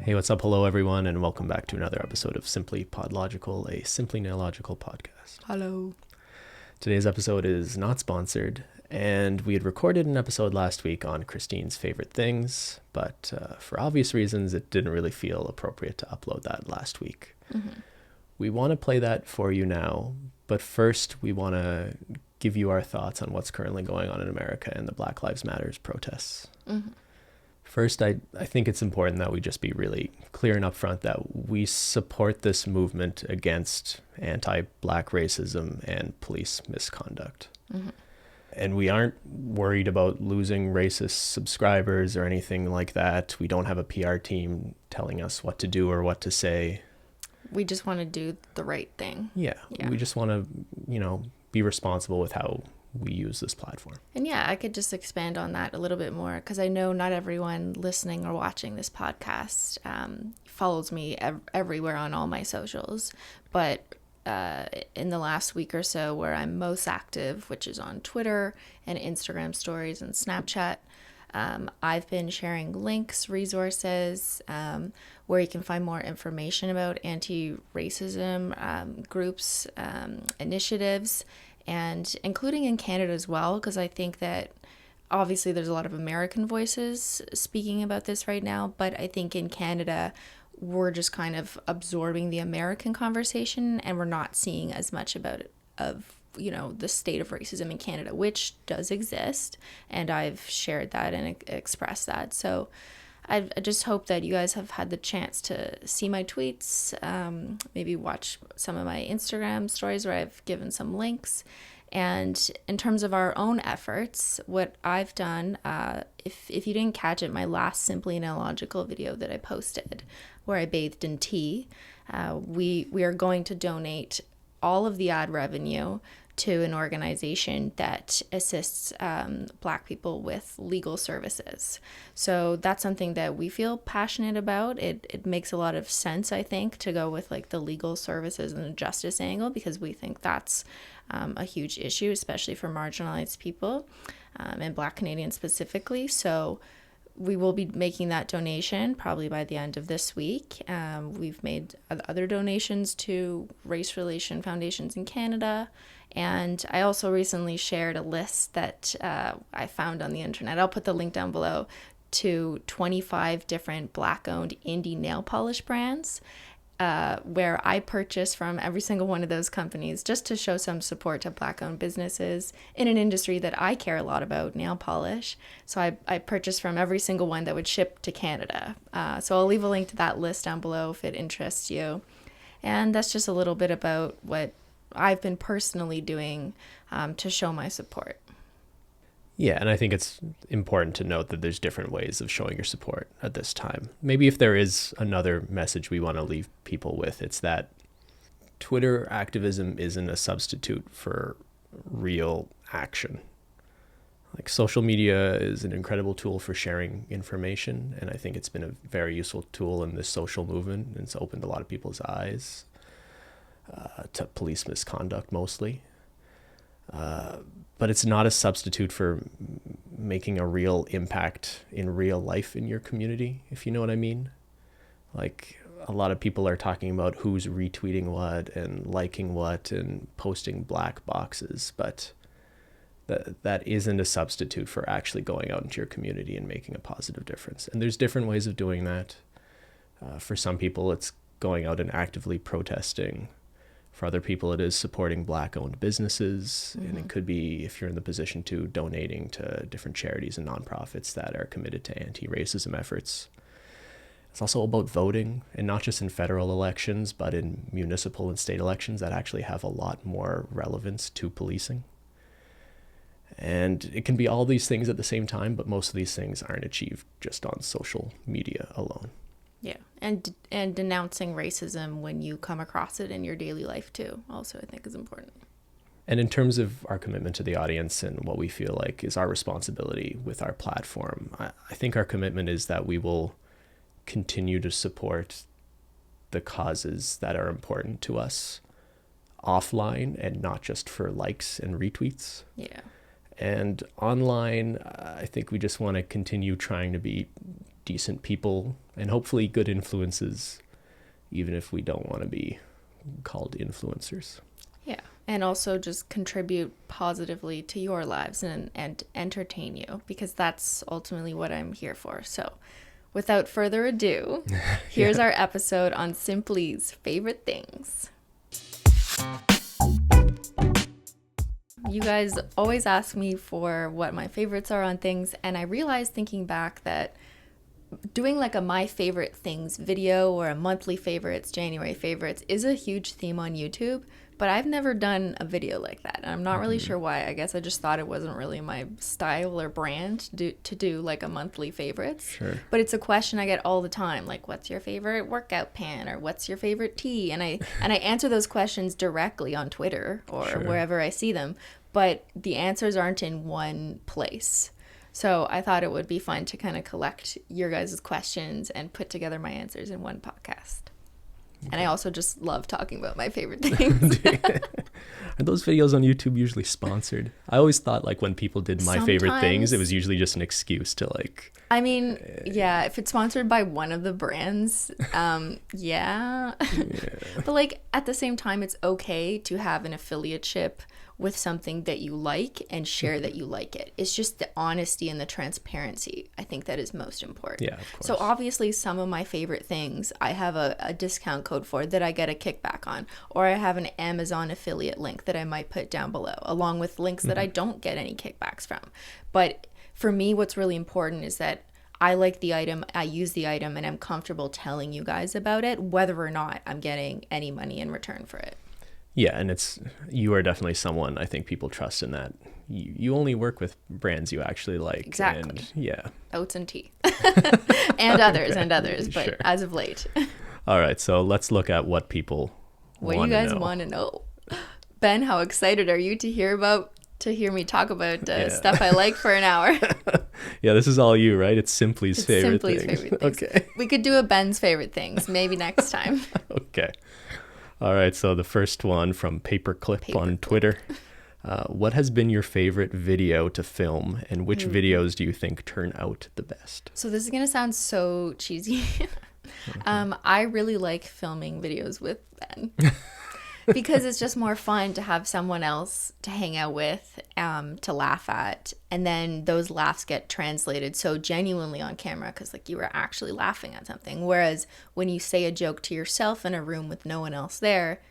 Hey, what's up? Hello, everyone, and welcome back to another episode of SimplyPodLogical, a Simply Neological podcast. Hello. Today's episode is not sponsored, and we had recorded an episode last week on Cristine's favorite things, but for obvious reasons, it didn't really feel appropriate to upload that last week. Mm-hmm. We want to play that for you now, but first we want to give you our thoughts on what's currently going on in America and the Black Lives Matter protests. Mm-hmm. First, I think it's important that we just be really clear and upfront that we support this movement against anti-Black racism and police misconduct. Mm-hmm. And we aren't worried about losing racist subscribers or anything like that. We don't have a PR team telling us what to do or what to say. We just want to do the right thing. Yeah. We just want to, be responsible with how we use this platform. And yeah, I could just expand on that a little bit more because I know not everyone listening or watching this podcast follows me everywhere on all my socials. But in the last week or so where I'm most active, which is on Twitter and Instagram stories and Snapchat, I've been sharing links, resources, where you can find more information about anti-racism groups, initiatives, and including in Canada as well, because I think that obviously there's a lot of American voices speaking about this right now, but I think in Canada we're just kind of absorbing the American conversation and we're not seeing as much about it, the state of racism in Canada, which does exist, and I've shared that and expressed that. So I just hope that you guys have had the chance to see my tweets, maybe watch some of my Instagram stories where I've given some links. And in terms of our own efforts, what I've done, if you didn't catch it, my last Simply Neological video that I posted where I bathed in tea, we are going to donate all of the ad revenue to an organization that assists Black people with legal services. So that's something that we feel passionate about. It makes a lot of sense, I think, to go with like the legal services and the justice angle because we think that's a huge issue, especially for marginalized people and Black Canadians specifically. So we will be making that donation probably by the end of this week. We've made other donations to race relation foundations in Canada. And I also recently shared a list that I found on the internet. I'll put the link down below to 25 different Black-owned indie nail polish brands where I purchase from every single one of those companies just to show some support to Black-owned businesses in an industry that I care a lot about, nail polish. So I purchased from every single one that would ship to Canada. So I'll leave a link to that list down below if it interests you. And that's just a little bit about what I've been personally doing to show my support. Yeah, and I think it's important to note that there's different ways of showing your support at this time. Maybe if there is another message we want to leave people with, it's that Twitter activism isn't a substitute for real action. Like social media is an incredible tool for sharing information, and I think it's been a very useful tool in this social movement, and it's opened a lot of people's eyes to police misconduct mostly. But it's not a substitute for making a real impact in real life in your community, if you know what I mean. Like a lot of people are talking about who's retweeting what and liking what and posting black boxes, but that isn't a substitute for actually going out into your community and making a positive difference. And there's different ways of doing that. For some people, it's going out and actively protesting. For other people, it is supporting Black-owned businesses, and it could be, if you're in the position to, donating to different charities and nonprofits that are committed to anti-racism efforts. It's also about voting, and not just in federal elections, but in municipal and state elections that actually have a lot more relevance to policing. And it can be all these things at the same time, but most of these things aren't achieved just on social media alone. Yeah, and denouncing racism when you come across it in your daily life too, also I think is important. And in terms of our commitment to the audience and what we feel like is our responsibility with our platform, I think our commitment is that we will continue to support the causes that are important to us offline and not just for likes and retweets. Yeah. And online, I think we just want to continue trying to be decent people and hopefully good influences, even if we don't want to be called influencers. Yeah. And also just contribute positively to your lives and entertain you, because that's ultimately what I'm here for. So without further ado, here's our episode on Simply's favorite things. You guys always ask me for what my favorites are on things, and I realized thinking back that doing like a my favorite things video or a monthly favorites, January favorites is a huge theme on YouTube, but I've never done a video like that. And I'm not really sure why. I guess I just thought it wasn't really my style or brand to do like a monthly favorites. Sure. But it's a question I get all the time, like what's your favorite workout pan or what's your favorite tea? And I answer those questions directly on Twitter or wherever I see them, but the answers aren't in one place. So I thought it would be fun to kind of collect your guys' questions and put together my answers in one podcast. And I also just love talking about my favorite things. Are those videos on YouTube usually sponsored? I always thought like when people did my favorite things, it was usually just an excuse to like... I mean, yeah, if it's sponsored by one of the brands, yeah. But like at the same time, it's okay to have an affiliateship with something that you like and share that you like it. It's just the honesty and the transparency, I think, that is most important. Yeah, of course. So obviously some of my favorite things I have a discount code for that I get a kickback on, or I have an Amazon affiliate link that I might put down below, along with links that I don't get any kickbacks from. But for me, what's really important is that I like the item, I use the item, and I'm comfortable telling you guys about it, whether or not I'm getting any money in return for it. Yeah, and you are definitely someone I think people trust in that you only work with brands you actually like. Exactly. And yeah. Oats and tea. and others, but as of late. All right, so let's look at what people what you guys want to know. Ben, how excited are you to hear me talk about stuff I like for an hour? Yeah, this is all you, right? It's Simply's favorite things. Favorite things. Okay. We could do a Ben's favorite things, maybe next time. Okay. All right, so the first one from Paperclip on Twitter. What has been your favorite video to film, and which videos do you think turn out the best? So this is going to sound so cheesy. I really like filming videos with Ben. Because it's just more fun to have someone else to hang out with, to laugh at, and then those laughs get translated so genuinely on camera because like you were actually laughing at something. Whereas when you say a joke to yourself in a room with no one else there,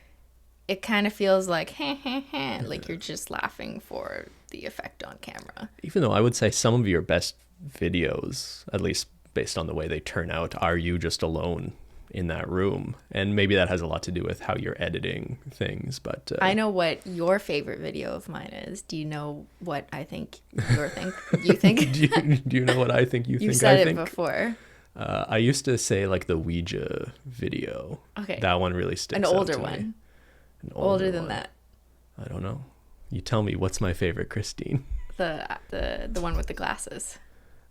it kind of feels like like you're just laughing for the effect on camera. Even though I would say some of your best videos, at least based on the way they turn out, are you just alone in that room, and maybe that has a lot to do with how you're editing things, but I know what your favorite video of mine is. Do you know what I think you think do you know what I think you You've think said I think? it before. I used to say like the Ouija video. Okay, that one really sticks an out older to one me. older than that. I don't know, you tell me. What's my favorite, Cristine? The one with the glasses.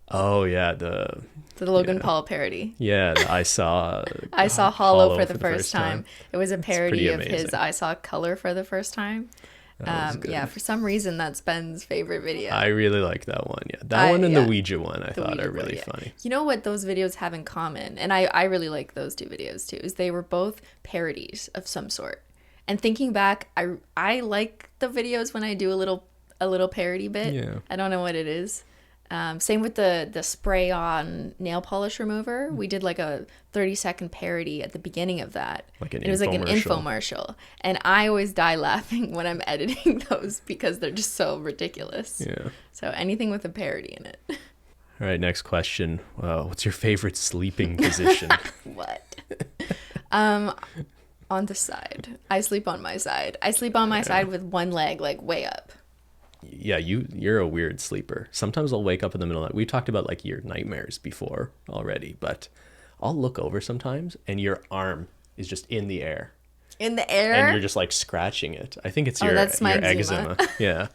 Oh yeah, the Logan Paul parody. Yeah, I saw Holo for the first time. It was a parody of his I Saw Color for the first time. Yeah, for some reason that's Ben's favorite video. I really like that one. Yeah, that one and the Ouija one I thought are really funny. You know what those videos have in common, and I really like those two videos too, is they were both parodies of some sort. And thinking back, I like the videos when I do a little parody bit. Yeah. I don't know what it is. Same with the spray on nail polish remover. We did like a 30-second parody at the beginning of that. It was like an infomercial. And I always die laughing when I'm editing those because they're just so ridiculous. Yeah. So anything with a parody in it. All right, next question. What's your favorite sleeping position? What? On the side. I sleep on my side. I sleep on my side with one leg like way up. Yeah, you're a weird sleeper. Sometimes I'll wake up in the middle of the night. We talked about like your nightmares before already, but I'll look over sometimes and your arm is just in the air. In the air? And you're just like scratching it. I think it's your eczema. Yeah.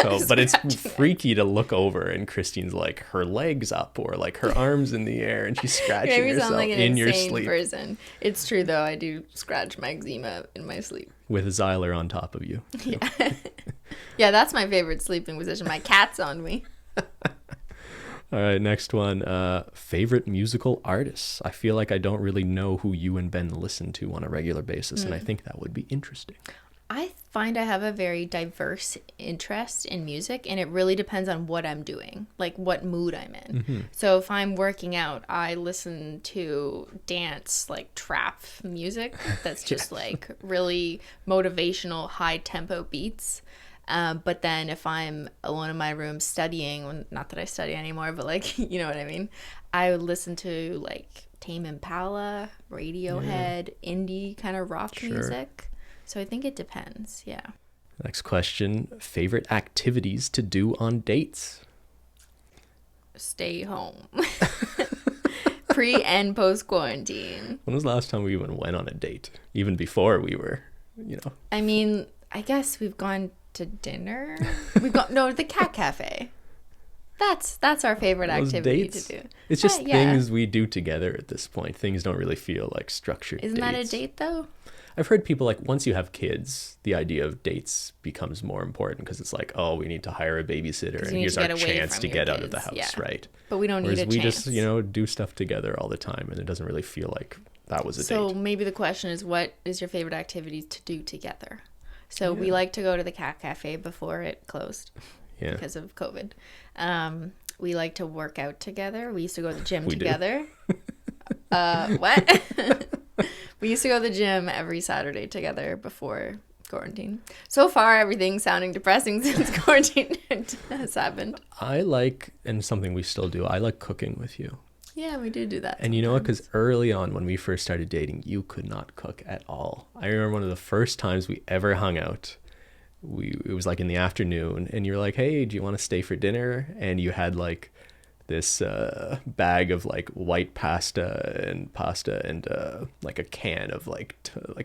So, but it's freaky to look over and Christine's like her legs up or like her arms in the air and she's scratching herself like in your sleep. Person. It's true though. I do scratch my eczema in my sleep. With Zyler on top of you. Yeah. Yeah, that's my favorite sleeping position. My cat's on me. All right, next one. Favorite musical artists. I feel like I don't really know who you and Ben listen to on a regular basis, and I think that would be interesting. I find I have a very diverse interest in music, and it really depends on what I'm doing, like what mood I'm in. So if I'm working out, I listen to dance, like trap music that's just like really motivational, high tempo beats. But then if I'm alone in my room studying, not that I study anymore, but like, you know what I mean? I would listen to like Tame Impala, Radiohead, indie kind of rock music. So I think it depends. Yeah. Next question. Favorite activities to do on dates? Stay home. Pre and post quarantine. When was the last time we even went on a date? Even before we were, you know. I mean, I guess we've gone to dinner. The cat cafe. That's our favorite activity to do. It's just things we do together at this point. Things don't really feel like structured Isn't dates. that a date though? I've heard people like once you have kids, the idea of dates becomes more important because it's like, oh, we need to hire a babysitter and here's our chance to get out of the house, right? But we don't need a chance. We just, do stuff together all the time and it doesn't really feel like that was a date. So maybe the question is, what is your favorite activity to do together? So we like to go to the cat cafe before it closed because of COVID. We like to work out together. We used to go to the gym together. What? We used to go to the gym every Saturday together before quarantine. So far, everything's sounding depressing since quarantine has happened. I like, and something we still do, I like cooking with you. Yeah, we do that. And you know what? Because early on when we first started dating, you could not cook at all. I remember one of the first times we ever hung out. It was like in the afternoon and you're like, hey, do you want to stay for dinner? And you had like this bag of like white pasta and like a can of like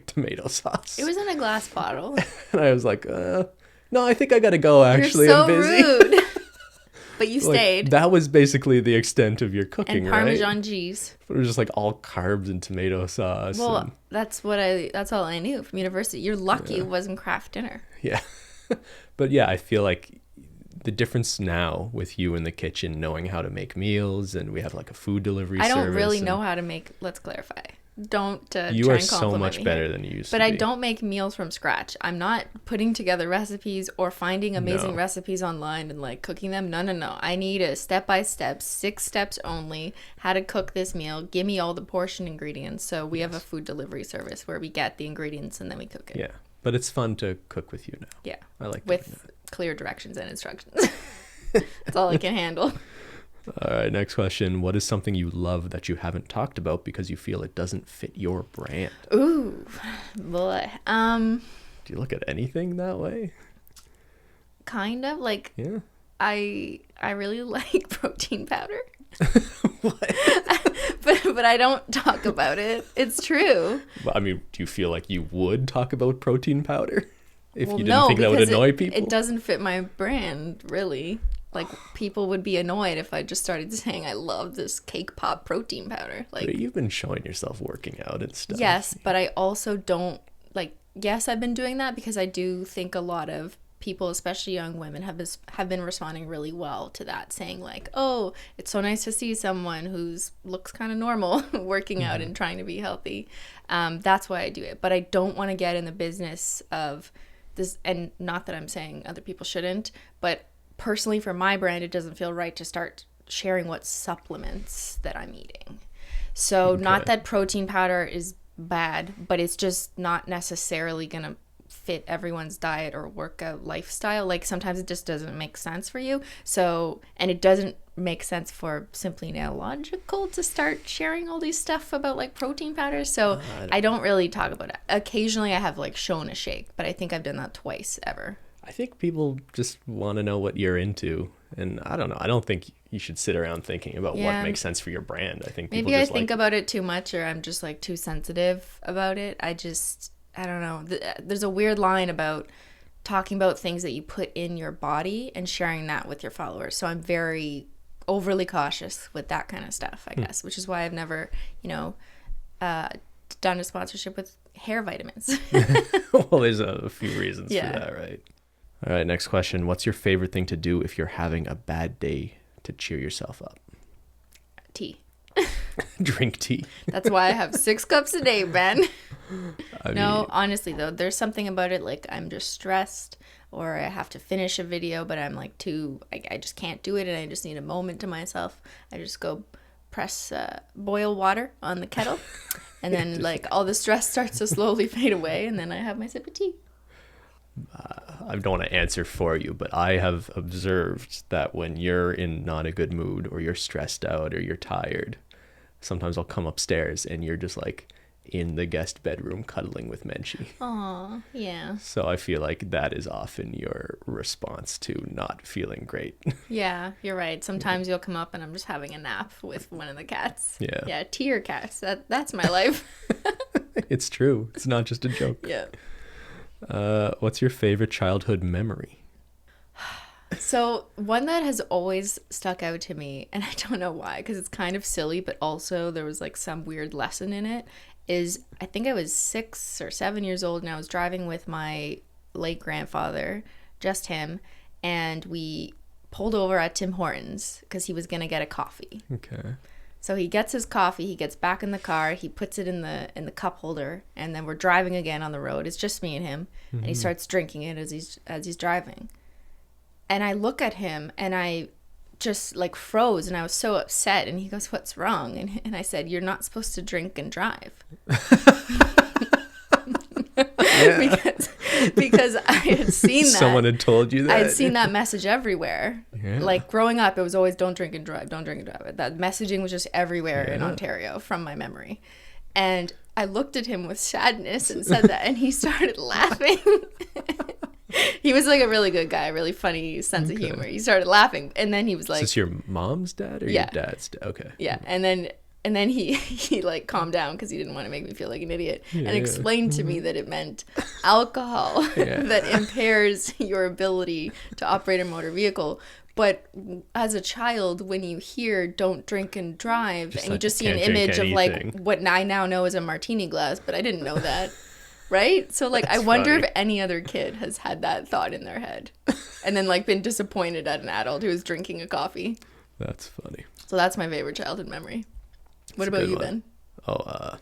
tomato sauce. It was in a glass bottle. And I was like, no, I think I gotta go actually. You're so I'm busy. Rude. But you stayed. That was basically the extent of your cooking, and Parmesan right? cheese. But it was just like all carbs and tomato sauce. Well, that's all I knew from university. You're lucky it wasn't craft dinner. Yeah. But yeah, I feel like the difference now with you in the kitchen, knowing how to make meals, and we have like a food delivery service. I don't really know how to make, let's clarify. Don't you try are and so much me better here. than you used but to I be. don't make meals from scratch. I'm not putting together recipes or finding amazing recipes online and like cooking them. No. I need a step-by-step, 6 steps only, how to cook this meal. Give me all the portion ingredients. So we have a food delivery service where we get the ingredients and then we cook it. Yeah, but it's fun to cook with you now. Yeah, I like with clear directions and instructions. That's all I can handle. All right, next question. What is something you love that you haven't talked about because you feel it doesn't fit your brand? Ooh, boy. Do you look at anything that way? Kind of. Like, yeah. I really like protein powder. What? but I don't talk about it. It's true. Well, I mean, do you feel like you would talk about protein powder if you didn't think that would annoy people? It doesn't fit my brand, really. Like, people would be annoyed if I just started saying I love this cake pop protein powder. Like, but you've been showing yourself working out and stuff. Yes, but I also don't, like, yes, I've been doing that because I do think a lot of people, especially young women, have been responding really well to that, saying like, oh, it's so nice to see someone who's looks kind of normal working out and trying to be healthy. That's why I do it. But I don't want to get in the business of this, and not that I'm saying other people shouldn't, but personally for my brand, it doesn't feel right to start sharing what supplements that I'm eating. So not that protein powder is bad, but it's just not necessarily going to fit everyone's diet or workout lifestyle. Like, sometimes it just doesn't make sense for you. So, and it doesn't make sense for SimplyPodLogical to start sharing all these stuff about like protein powders. So I don't really talk about it. Occasionally I have like shown a shake, but I think I've done that twice ever. I think people just want to know what you're into, and I don't know. I don't think you should sit around thinking about what makes sense for your brand. I think people maybe just I think about it too much, or I'm just like too sensitive about it. I don't know. There's a weird line about talking about things that you put in your body and sharing that with your followers. So I'm very overly cautious with that kind of stuff, I guess, which is why I've never, done a sponsorship with hair vitamins. Well, there's a few reasons for that, right? All right, next question. What's your favorite thing to do if you're having a bad day to cheer yourself up? Tea. Drink tea. That's why I have 6 cups a day, Ben. I No, mean, honestly though, there's something about it, like I'm just stressed or I have to finish a video, but I'm like I just can't do it and I just need a moment to myself. I just go press boil water on the kettle and then like all the stress starts to slowly fade away and then I have my sip of tea. I don't want to answer for you, but I have observed that when you're in not a good mood or you're stressed out or you're tired, sometimes I'll come upstairs and you're just like in the guest bedroom cuddling with Menchie. Aw, yeah. So I feel like that is often your response to not feeling great. Yeah, you're right. Sometimes you'll come up and I'm just having a nap with one of the cats. Yeah. Yeah, tea or cats. That's my life. It's true. It's not just a joke. Yeah. What's your favorite childhood memory? So one that has always stuck out to me, and I don't know why, because it's kind of silly, but also there was like some weird lesson in it, is I think I was 6 or 7 years old and I was driving with my late grandfather, just him, and we pulled over at Tim Hortons because he was going to get a coffee. Okay. So he gets his coffee, he gets back in the car, he puts it in the cup holder, and then we're driving again on the road. It's just me and him, and he starts drinking it as he's driving. And I look at him and I just like froze and I was so upset, and he goes, "What's wrong?" And I said, "You're not supposed to drink and drive." because I had seen that. Someone had told you that. I had seen that message everywhere. Yeah. Like growing up, it was always don't drink and drive, don't drink and drive. That messaging was just everywhere in Ontario from my memory. And I looked at him with sadness and said that, and he started laughing. He was like a really good guy, really funny sense of humor. He started laughing, and then he was like, "Is this your mom's dad or your dad's dad?" Okay. Yeah, and then he like calmed down because he didn't want to make me feel like an idiot, and explained to me that it meant alcohol that impairs your ability to operate a motor vehicle. But as a child, when you hear "don't drink and drive," and you just see an image of like what I now know as a martini glass, but I didn't know that. Right? So like, I wonder if any other kid has had that thought in their head and then like been disappointed at an adult who is drinking a coffee. That's funny. So that's my favorite childhood memory. What about you, Ben? Oh,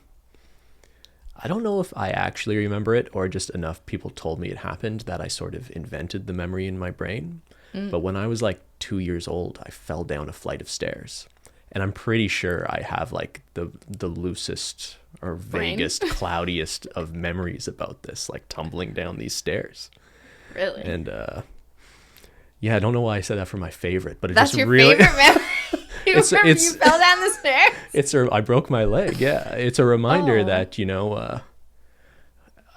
I don't know if I actually remember it or just enough people told me it happened that I sort of invented the memory in my brain. But when I was like 2 years old, I fell down a flight of stairs. And I'm pretty sure I have like the loosest or vaguest, cloudiest of memories about this, like tumbling down these stairs. Really? And yeah, I don't know why I said that for my favorite, but that's just your really favorite memory. You fell down the stairs. I broke my leg. Yeah, it's a reminder that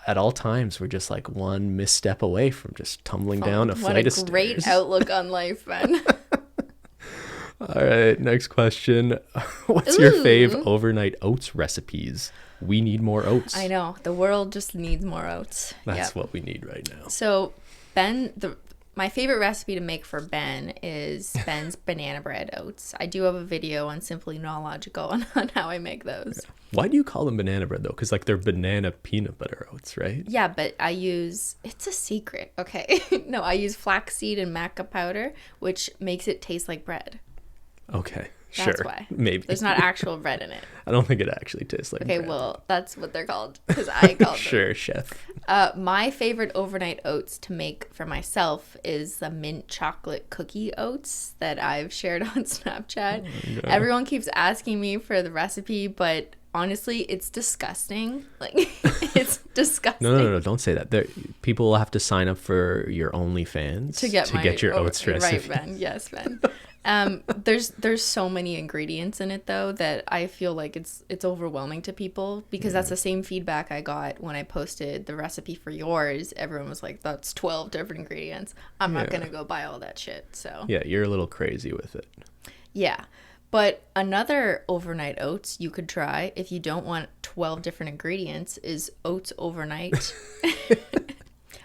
at all times we're just like one misstep away from just tumbling down a flight of stairs. What a great outlook on life, Ben. All right, next question. What's your fave overnight oats recipes? We need more oats. I know. The world just needs more oats. That's what we need right now. So, Ben, my favorite recipe to make for Ben is Ben's banana bread oats. I do have a video on SimplyPodLogical on how I make those. Why do you call them banana bread, though? Because, like, they're banana peanut butter oats, right? Yeah, but it's a secret, okay? No, I use flaxseed and maca powder, which makes it taste like bread. Okay, That's sure. why. Maybe. There's not actual bread in it. I don't think it actually tastes like bread. Okay, well, that's what they're called, because I called them. Sure, chef. My favorite overnight oats to make for myself is the mint chocolate cookie oats that I've shared on Snapchat. Oh, everyone keeps asking me for the recipe, but honestly, it's disgusting. Like, it's disgusting. No, don't say that. People will have to sign up for your OnlyFans to get your oats recipe. Right, Ben. Yes, Ben. There's so many ingredients in it though that I feel like it's overwhelming to people, because that's the same feedback I got when I posted the recipe for yours. Everyone was like, that's 12 different ingredients. I'm not gonna go buy all that shit. So yeah, you're a little crazy with it. Yeah. But another overnight oats you could try if you don't want 12 different ingredients is oats overnight,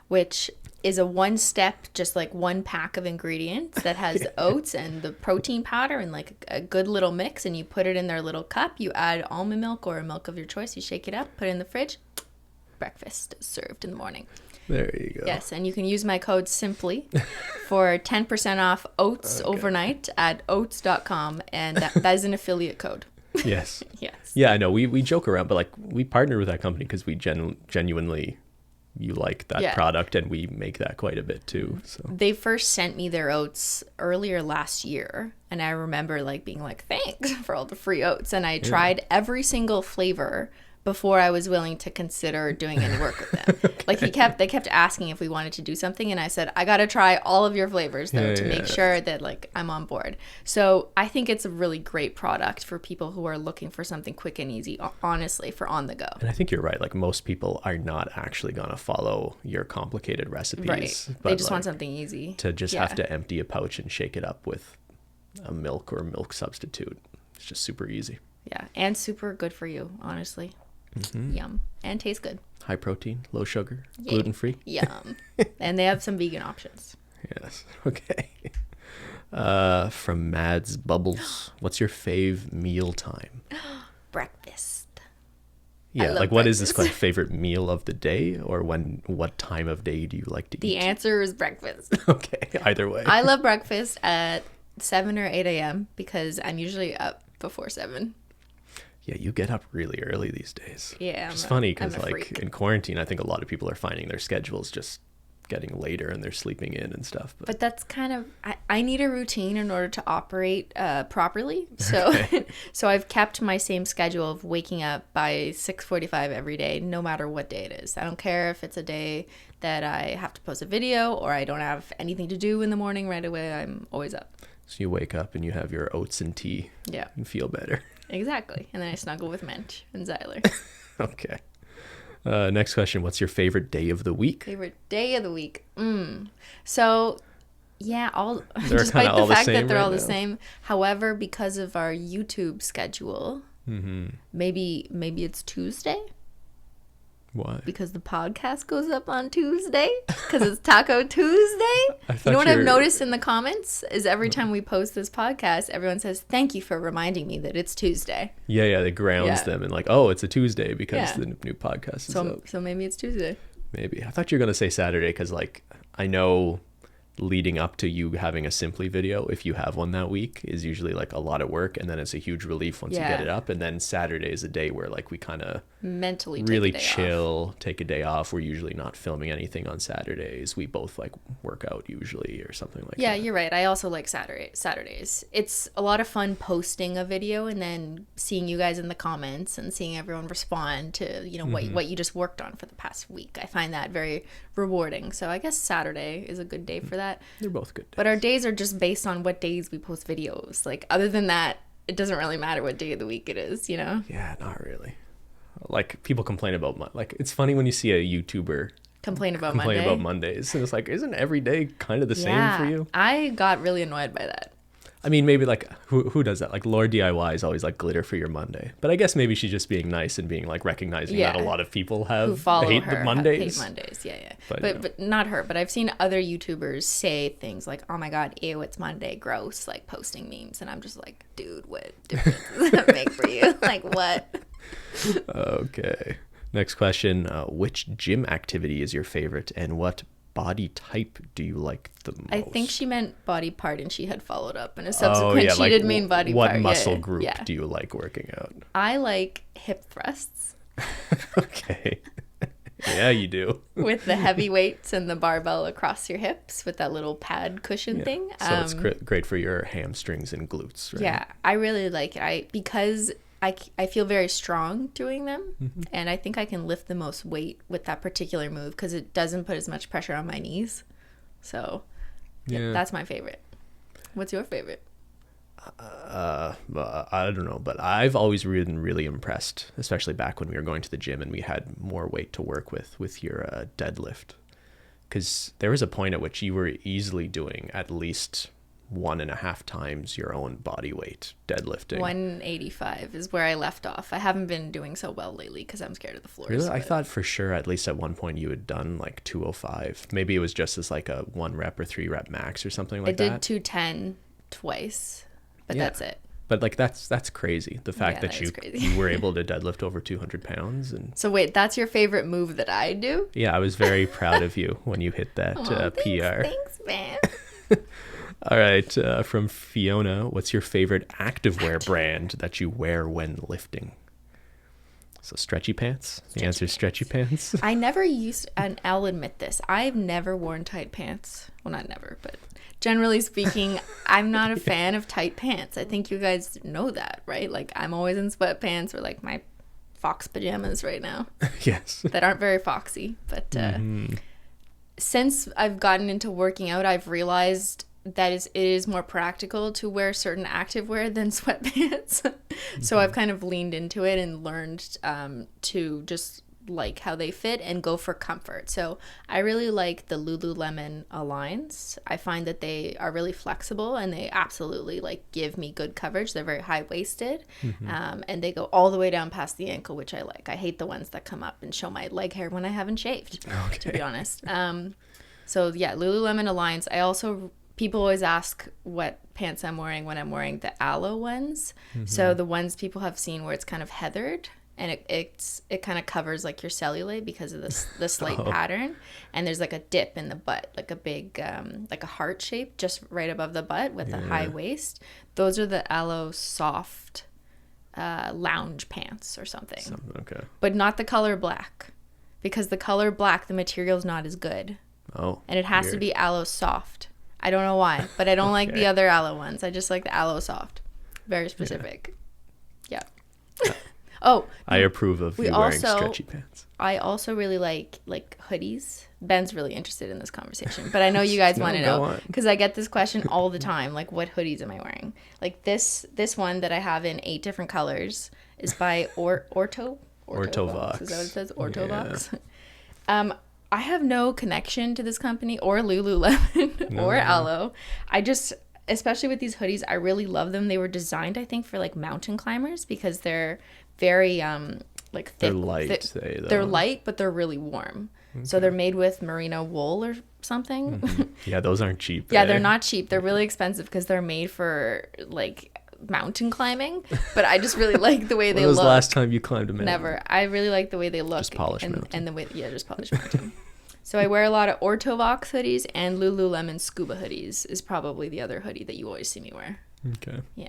which is a one-step, just like one pack of ingredients that has oats and the protein powder and like a good little mix, and you put it in their little cup. You add almond milk or milk of your choice. You shake it up, put it in the fridge. Breakfast is served in the morning. There you go. Yes, and you can use my code Simply for 10% off Oats overnight at oats.com, and that is an affiliate code. Yes. Yes. Yeah, I know. We joke around, but like we partnered with that company because we genuinely you like that product, and we make that quite a bit too. So they first sent me their oats earlier last year, and I remember like being like, thanks for all the free oats, and I tried every single flavor before I was willing to consider doing any work with them. Okay. Like they kept asking if we wanted to do something, and I said, I gotta try all of your flavors though to make sure that like I'm on board. So I think it's a really great product for people who are looking for something quick and easy, honestly, for on the go. And I think you're right. Like most people are not actually gonna follow your complicated recipes. Right. But they just like, want something easy. To just have to empty a pouch and shake it up with a milk or milk substitute. It's just super easy. Yeah, and super good for you, honestly. Mm-hmm. Yum. And tastes good. High protein, low sugar, gluten-free. Yum. And they have some vegan options. Yes. Okay. From Mads Bubbles, what's your fave meal time? Breakfast. Yeah, like what is this favorite meal of the day, or what time of day do you like to eat? The answer is breakfast. Okay, either way. I love breakfast at 7 or 8 a.m. because I'm usually up before 7. Yeah, you get up really early these days. Yeah. It's funny because like freak. in quarantine, I think a lot of people are finding their schedules just getting later and they're sleeping in and stuff. But that's kind of, I need a routine in order to operate properly. So so I've kept my same schedule of waking up by 6:45 every day, no matter what day it is. I don't care if it's a day that I have to post a video or I don't have anything to do in the morning right away. I'm always up. So you wake up and you have your oats and tea. Yeah. And feel better. Exactly. And then I snuggle with Mensch and Zyler. Okay. Next question. What's your favorite day of the week? Favorite day of the week. So, yeah, They're despite the fact that they're right all the now. same. However, because of our YouTube schedule, maybe it's Tuesday. Why? Because the podcast goes up on Tuesday. Because it's Taco Tuesday. You know what I've noticed in the comments is every time we post this podcast, everyone says, thank you for reminding me that it's Tuesday. Yeah, they grounds them and like, oh, it's a Tuesday because the new podcast is up. So maybe it's Tuesday. Maybe. I thought you were going to say Saturday because like I know leading up to you having a Simply video, if you have one that week, is usually like a lot of work, and then it's a huge relief once you get it up. And then Saturday is a day where like we kind of mentally really take a day chill, off. take a day off. We're usually not filming anything on Saturdays. We both like work out usually or something like that. Yeah, you're right. I also like Saturdays. It's a lot of fun posting a video and then seeing you guys in the comments and seeing everyone respond to, you know, what you just worked on for the past week. I find that very rewarding. So I guess Saturday is a good day for that. They're both good days. But our days are just based on what days we post videos. Like other than that, it doesn't really matter what day of the week it is, you know? Yeah, not really. Like people complain about like it's funny when you see a YouTuber complain about Mondays, and it's like, isn't every day kind of the same for you? I got really annoyed by that. I mean, maybe like who does that? Like Lord DIY is always like glitter for your Monday, but I guess maybe she's just being nice and being like recognizing that a lot of people hate the Mondays. Hate Mondays, yeah. But not her. But I've seen other YouTubers say things like, "Oh my God, ew, it's Monday, gross," like posting memes, and I'm just like, dude, what difference does that make for you? Like what? Okay. Next question. Which gym activity is your favorite, and what body type do you like the most? I think she meant body part, and she had followed up in a subsequent. She did mean body what part. What muscle group do you like working out? I like hip thrusts. Okay. Yeah, you do. With the heavy weights and the barbell across your hips with that little pad cushion thing. So it's great for your hamstrings and glutes, right? Yeah, I really like it. Because I feel very strong doing them, and I think I can lift the most weight with that particular move because it doesn't put as much pressure on my knees. So, yeah, that's my favorite. What's your favorite? I don't know, but I've always been really impressed, especially back when we were going to the gym and we had more weight to work with your deadlift, because there was a point at which you were easily doing at least 1.5 times your own body weight deadlifting. 185 is where I left off. I haven't been doing so well lately because I'm scared of the floors. Really? I thought for sure at least at one point you had done like 205. Maybe it was just as like a 1 rep or 3 rep max or something like that. I did 210 twice, but that's it. But like that's crazy. The fact Yeah, that that you is crazy. you were able to deadlift over 200 pounds. And So wait, that's your favorite move that I do? yeah, I was very proud of you when you hit that PR. Thanks, man. All right, from Fiona, what's your favorite activewear brand that you wear when lifting? So stretchy pants? The answer is stretchy pants. I never used, and I'll admit this, I've never worn tight pants. Well, not never, but generally speaking, I'm not a fan of tight pants. I think you guys know that, right? Like, I'm always in sweatpants or like my fox pajamas right now. Yes. That aren't very foxy. But since I've gotten into working out, I've realized that it is more practical to wear certain activewear than sweatpants. So I've kind of leaned into it and learned to just like how they fit and go for comfort. So I really like the Lululemon Aligns. I find that they are really flexible and they absolutely like give me good coverage. They're very high-waisted and they go all the way down past the ankle, which I like. I hate the ones that come up and show my leg hair when I haven't shaved, to be honest. So yeah, Lululemon Aligns. I also... People always ask what pants I'm wearing when I'm wearing the aloe ones. So the ones people have seen where it's kind of heathered and it kind of covers like your cellulite because of the slight pattern. And there's like a dip in the butt, like a big, like a heart shape just right above the butt with a high waist. Those are the aloe soft lounge pants or something. Okay. But not the color black, because the color black, the material's not as good. Oh. And it has to be aloe soft. I don't know why, but I don't like the other aloe ones. I just like the aloe soft. Very specific. Yeah. I approve of you wearing stretchy pants. I also really like hoodies. Ben's really interested in this conversation, but I know you guys want to know because I get this question all the time. Like, what hoodies am I wearing? Like this one that I have in 8 different colors is by Ortovox. Is that what it says? Ortovox. Yeah. I have no connection to this company or Lululemon or Aloe. I just, especially with these hoodies, I really love them. They were designed, I think, for like mountain climbers because they're very like thick. They're light. They're light, but they're really warm. Okay. So they're made with merino wool or something. Yeah, those aren't cheap. Yeah, they're not cheap. They're really expensive because they're made for like mountain climbing, but I just really like the way they look. When was the last time you climbed a mountain? Never. I really like the way they look. Just polished mountain. And the way, just polished mountain. So I wear a lot of Ortovox hoodies, and Lululemon scuba hoodies is probably the other hoodie that you always see me wear. Okay. Yeah.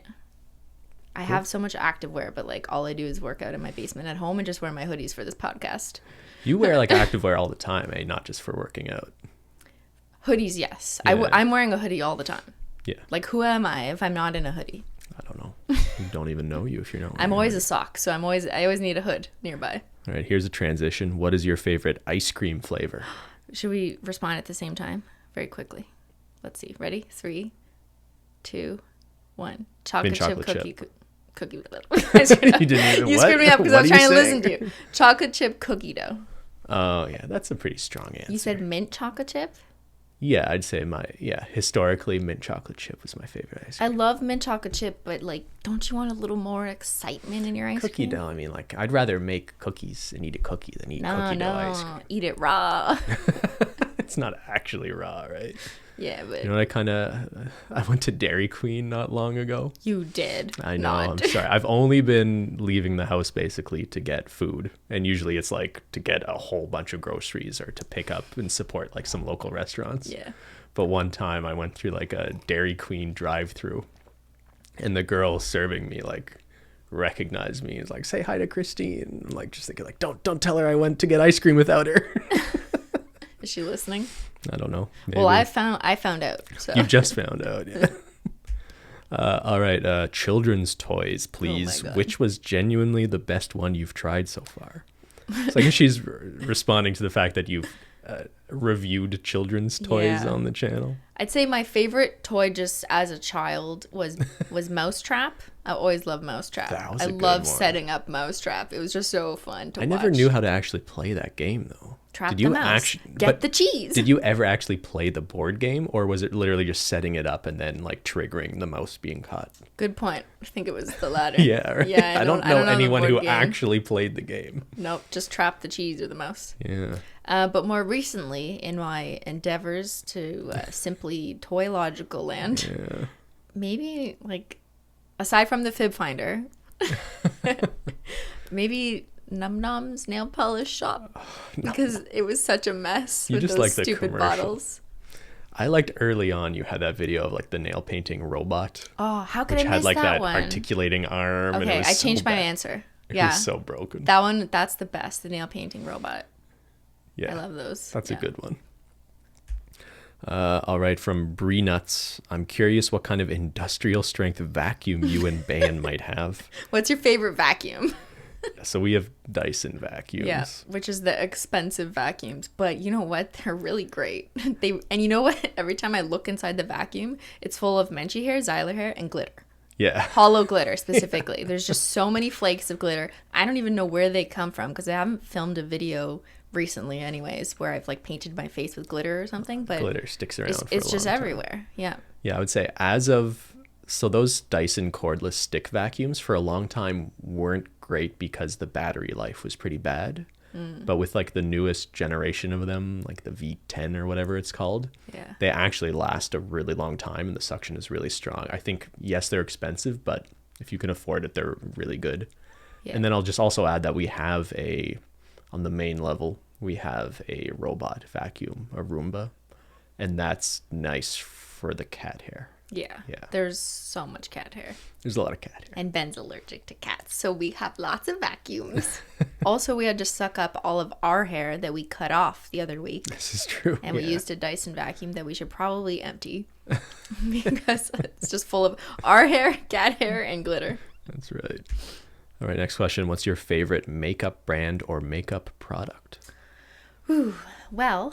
I have so much activewear, but like all I do is work out in my basement at home and just wear my hoodies for this podcast. You wear like activewear all the time, eh? Not just for working out. Hoodies, yes. Yeah. I'm wearing a hoodie all the time. Yeah. Like, who am I if I'm not in a hoodie? I don't know. I don't even know you if you're not. I'm always a sock, so I always need a hood nearby. All right, here's a transition. What is your favorite ice cream flavor? Should we respond at the same time? Very quickly. Let's see. Ready? 3, 2, 1. Chocolate chip cookie. Cookie. You didn't even You what? screwed me up because I was What are trying to you listen to you. Chocolate chip cookie dough. Oh, yeah, that's a pretty strong answer. You said mint chocolate chip? Yeah, I'd say historically mint chocolate chip was my favorite ice cream. I love mint chocolate chip, but like, don't you want a little more excitement in your ice cream? Cookie dough, I mean, like, I'd rather make cookies and eat a cookie than eat cookie dough ice cream. Eat it raw. It's not actually raw, right? Yeah, but... You know what, I went to Dairy Queen not long ago. You did. I know, I'm sorry. I've only been leaving the house basically to get food. And usually it's like to get a whole bunch of groceries or to pick up and support like some local restaurants. Yeah. But one time I went through like a Dairy Queen drive-through and the girl serving me like recognized me. It's like, say hi to Cristine. I'm like just thinking like, don't tell her I went to get ice cream without her. Is she listening? I don't know. Maybe. Well, I found out. So. You just found out, yeah. All right, children's toys, please. Oh Which was genuinely the best one you've tried so far? So I guess she's responding to the fact that you've reviewed children's toys on the channel. I'd say my favorite toy just as a child was Mousetrap. I always loved Mousetrap. I love setting up Mousetrap. It was just so fun to watch. I never knew how to actually play that game though. Trap the mouse. Get the cheese. Did you ever actually play the board game, or was it literally just setting it up and then like triggering the mouse being caught? Good point. I think it was the latter. Yeah, right? Yeah. I don't know anyone who actually played the game. Nope, just trap the cheese or the mouse. Yeah. But more recently, in my endeavors to Simply Toy Logical land, maybe like aside from the fib finder, maybe Num Num's nail polish shop, because it was such a mess with those stupid bottles. I liked early on you had that video of like the nail painting robot. Oh, how could I miss had like that that one? articulating arm. Okay, and it was I changed so my bad. answer. It Yeah, was so broken. that one, that's the best. The nail painting robot. Yeah, I love those. That's Yeah. a good one. All right, from Bree Nuts. I'm curious what kind of industrial strength vacuum you and Ben might have. What's your favorite vacuum? So we have Dyson vacuums. Yeah, which is the expensive vacuums. But you know what? They're really great. And you know what? Every time I look inside the vacuum, it's full of Menchie hair, Xyler hair, and glitter. Yeah. Hollow glitter specifically. There's just so many flakes of glitter. I don't even know where they come from because I haven't filmed a video recently anyways where I've like painted my face with glitter or something. But Glitter sticks around for it's a just long time. everywhere. Yeah. Yeah, I would say so those Dyson cordless stick vacuums for a long time weren't great because the battery life was pretty bad. But with like the newest generation of them, like the V10 or whatever it's called, Yeah. they actually last a really long time and the suction is really strong. I think, yes, they're expensive, but if you can afford it, they're really good. Yeah. And then I'll just also add that we have on the main level, we have a robot vacuum, a Roomba, and that's nice for the cat hair. Yeah. Yeah. There's so much cat hair. There's a lot of cat hair. And Ben's allergic to cats, so we have lots of vacuums. Also, we had to suck up all of our hair that we cut off the other week. This is true. And we yeah. used a Dyson vacuum that we should probably empty because it's just full of our hair, cat hair, and glitter. That's right. All right, next question. What's your favorite makeup brand or makeup product? Well,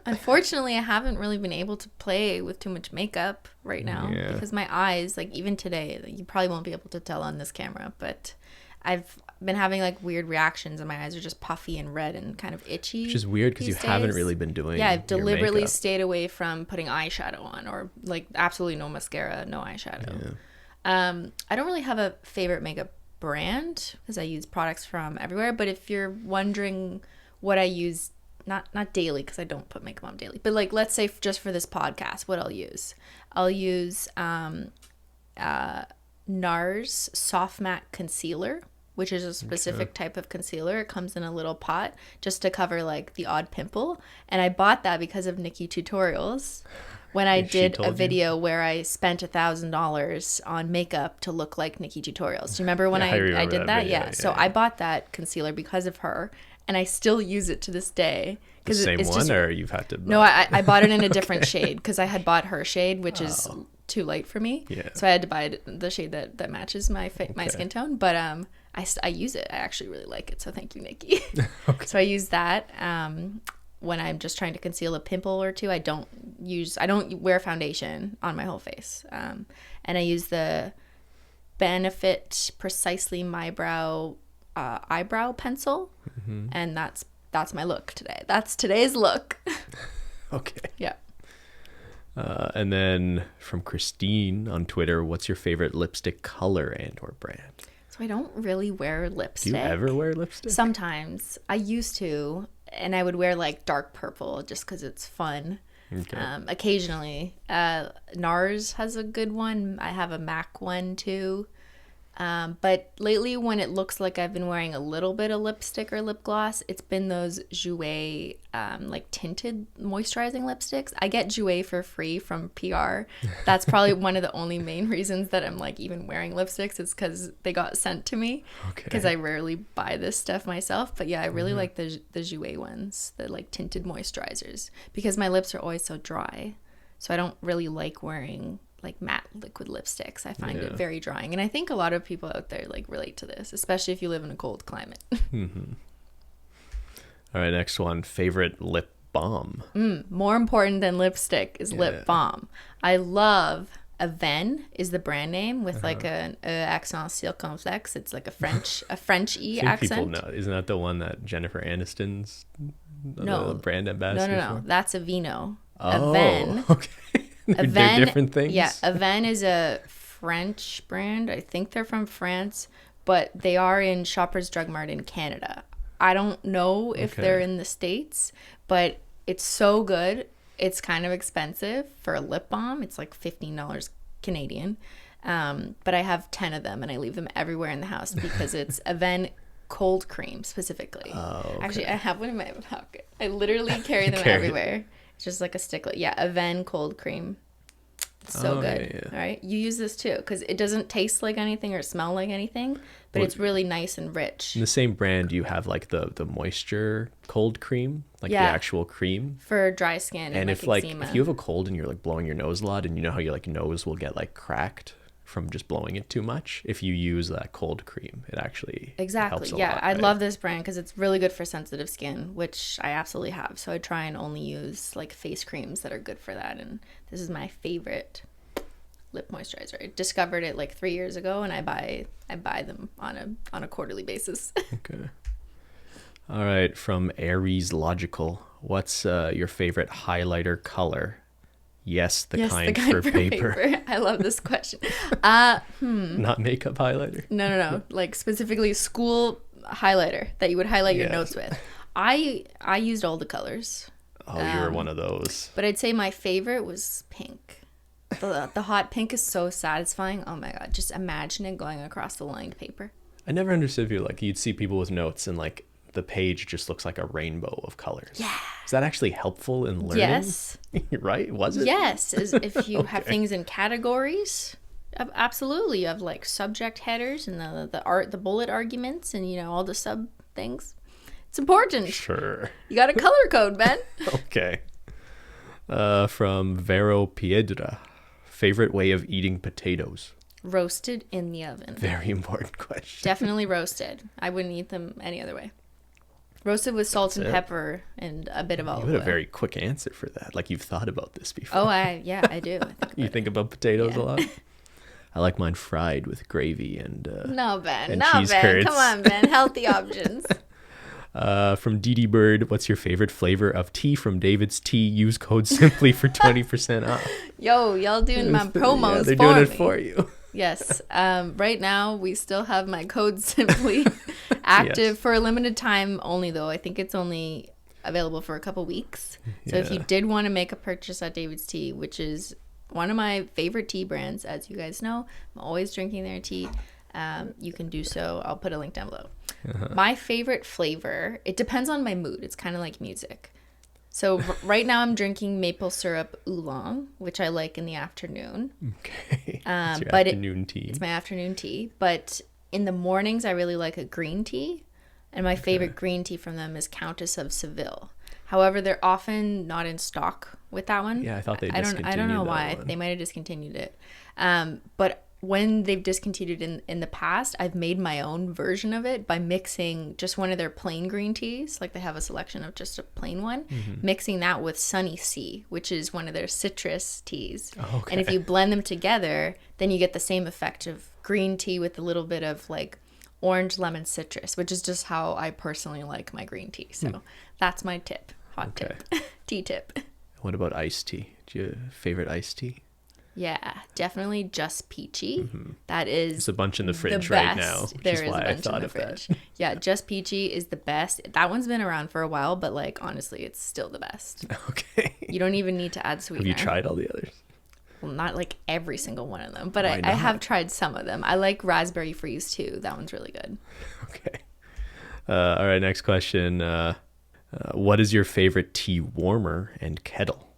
unfortunately, I haven't really been able to play with too much makeup right now because my eyes, like even today, you probably won't be able to tell on this camera, but I've been having like weird reactions and my eyes are just puffy and red and kind of itchy. Which is weird because you haven't really been doing I've deliberately your makeup. stayed away from putting eyeshadow on or like absolutely no mascara, no eyeshadow. I don't really have a favorite makeup brand because I use products from everywhere, but if you're wondering what I use, not daily because I don't put makeup on daily, but like let's say just for this podcast, what I'll use NARS Soft Matte Concealer, which is a specific type of concealer. It comes in a little pot just to cover like the odd pimple, and I bought that because of Nikki Tutorials when I did a video where I spent $1,000 on makeup to look like Nikki Tutorials. Do you remember when I did that? Video, Yeah. So I bought that concealer because of her, and I still use it to this day. The same it's one, just, or you've had to buy? No, I bought it in a different shade because I had bought her shade, which is too light for me. Yeah. So I had to buy the shade that matches my skin tone. But I use it. I actually really like it. So thank you, Nikki. Okay. So I use that when I'm just trying to conceal a pimple or two. I don't wear foundation on my whole face. And I use the Benefit Precisely My Brow eyebrow pencil, and that's my look today. That's today's look. Okay. Yeah. And then from Cristine on Twitter, what's your favorite lipstick color and or brand? So I don't really wear Do lipstick. you ever wear lipstick? Sometimes. I used to, and I would wear like dark purple just because it's fun. Okay. Occasionally. NARS has a good one. I have a MAC one too. But lately when it looks like I've been wearing a little bit of lipstick or lip gloss, it's been those Jouer like tinted moisturizing lipsticks. I get Jouer for free from PR. That's probably one of the only main reasons that I'm like even wearing lipsticks is because they got sent to me. Okay. Because I rarely buy this stuff myself. But yeah, I really like the Jouer ones, the like tinted moisturizers, because my lips are always so dry. So I don't really like wearing like matte liquid lipsticks. I find it very drying, and I think a lot of people out there like relate to this, especially if you live in a cold climate. All right, next one. Favorite lip balm? More important than lipstick is lip balm. I love Aven is the brand name with like an accent circonflexe. It's like a French I think accent. people know. Isn't that the one that Jennifer Aniston's No. brand ambassador No. for? That's Aveeno. Oh, Aven. okay. They're different things? Yeah, Aven is a French brand. I think they're from France, but they are in Shoppers Drug Mart in Canada. I don't know if they're in the States, but it's so good. It's kind of expensive for a lip balm. It's like $15 Canadian. But I have 10 of them and I leave them everywhere in the house because it's Aven cold cream specifically. Oh, okay. Actually, I have one in my pocket. I literally carry them everywhere. It's just like a sticklet. Yeah, Aven cold cream. It's so good. Yeah. All right. You use this too because it doesn't taste like anything or smell like anything, but it's really nice and rich. In the same brand, you have like the moisture cold cream, like the actual cream for dry skin and like eczema. If you have a cold and you're like blowing your nose a lot, and you know how your like nose will get like cracked from just blowing it too much, if you use that cold cream, it actually helps a lot, I love this brand because it's really good for sensitive skin, which I absolutely have. So I try and only use like face creams that are good for that, and this is my favorite lip moisturizer. I discovered it like 3 years ago, and I buy them on a quarterly basis. Okay. All right, from Aries Logical, what's your favorite highlighter color? Yes, the kind for paper. I love this question. Not makeup highlighter? No. Like specifically school highlighter that you would highlight your notes with. I used all the colors. Oh, you were one of those. But I'd say my favorite was pink. The hot pink is so satisfying. Oh my God. Just imagine it going across the lined paper. I never understood you. Like, you'd see people with notes and like the page just looks like a rainbow of colors. Yeah. Is that actually helpful in learning? Yes. Right? Was it? Yes. If you have things in categories, absolutely. You have like subject headers and the bullet arguments and, you know, all the sub things. It's important. Sure. You got a color code, Ben. Okay. From Vero Piedra. Favorite way of eating potatoes? Roasted in the oven. Very important question. Definitely roasted. I wouldn't eat them any other way. Roasted with salt and pepper and a bit of olive oil. You had a very quick answer for that. Like, you've thought about this before. Oh, I do. You think about potatoes a lot? I like mine fried with gravy and No, Ben. and No, cheese Ben. curds. Come on, Ben. Healthy options. From Dee Bird, what's your favorite flavor of tea from David's Tea? Use code Simply for 20% off. Yo, y'all doing my promos yeah, they're for doing it me. For you. Yes. Right now, we still have my code Simply active for a limited time only, though. I think it's only available for a couple weeks. So if you did want to make a purchase at David's Tea, which is one of my favorite tea brands, as you guys know, I'm always drinking their tea. You can do so. I'll put a link down below. My favorite flavor, it depends on my mood. It's kind of like music. So right now I'm drinking maple syrup oolong, which I like in the afternoon. Okay. It's your but afternoon tea. It's my afternoon tea. But in the mornings, I really like a green tea. And my favorite green tea from them is Countess of Seville. However, they're often not in stock with that one. Yeah, I thought they discontinued I don't know why. one. They might have discontinued it. But when they've discontinued in the past, I've made my own version of it by mixing just one of their plain green teas. Like they have a selection of just a plain one. Mixing that with Sunny C, which is one of their citrus teas. Oh, okay. And if you blend them together, then you get the same effect of green tea with a little bit of like orange, lemon, citrus, which is just how I personally like my green tea. So that's my tip. Hot tip. Tea tip. What about iced tea? Do you have a favorite iced tea? Yeah, definitely Just Peachy. That is There's a bunch in the fridge the right best. now, which There is is why a I bunch in thought the of fridge. that. Yeah, Just Peachy is the best. That one's been around for a while, but like honestly, it's still the best. Okay. You don't even need to add sweetener. Have you tried all the others? Well, not like every single one of them, but Why I not? have tried some of them. I like Raspberry Freeze too. That one's really good. Okay. All right, next question. What is your favorite tea warmer and kettle?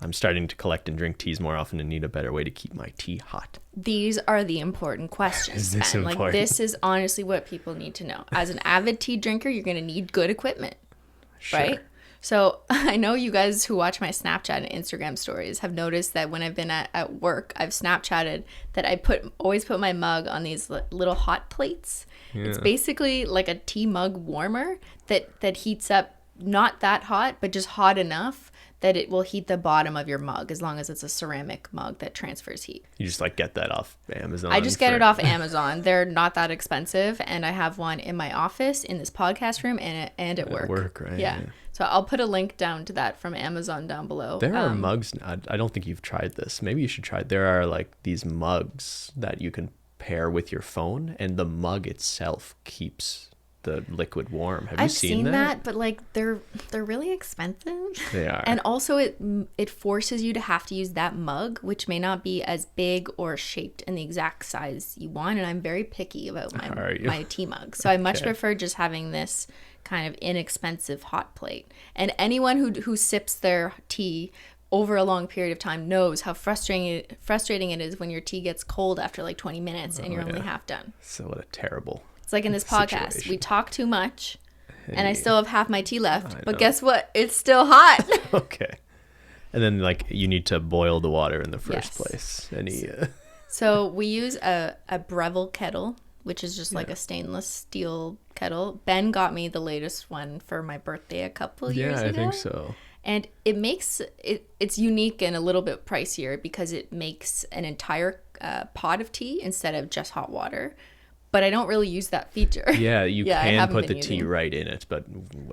I'm starting to collect and drink teas more often and need a better way to keep my tea hot. These are the important questions. Is this Ben. important? Like this is honestly what people need to know. As an avid tea drinker, you're going to need good equipment, Sure. right? So I know you guys who watch my Snapchat and Instagram stories have noticed that when I've been at work, I've Snapchatted that I always put my mug on these little hot plates. Yeah. It's basically like a tea mug warmer that heats up not that hot, but just hot enough that it will heat the bottom of your mug as long as it's a ceramic mug that transfers heat. You just like get that off Amazon? I just get it off Amazon. They're not that expensive, and I have one in my office, in this podcast room, and at work. At work, right? Yeah. So I'll put a link down to that from Amazon down below. There are mugs. I don't think you've tried this. Maybe you should try it. There are like these mugs that you can pair with your phone, and the mug itself keeps the liquid warm. Have you I've seen seen that? that, but like they're really expensive. They are. And also it forces you to have to use that mug, which may not be as big or shaped in the exact size you want. And I'm very picky about my tea mug. So I much prefer just having this kind of inexpensive hot plate. And anyone who sips their tea over a long period of time knows how frustrating it is when your tea gets cold after like 20 minutes and you're only half done. So what a terrible It's like in this podcast, situation. we talk too much and I still have half my tea left, but guess what? It's still hot. Okay. And then like you need to boil the water in the first place. So we use a Breville kettle, which is just like a stainless steel kettle. Ben got me the latest one for my birthday a couple years ago. Yeah, I think so. And it makes it's unique and a little bit pricier because it makes an entire pot of tea instead of just hot water. But I don't really use that feature. Yeah, you can put the tea right in it, but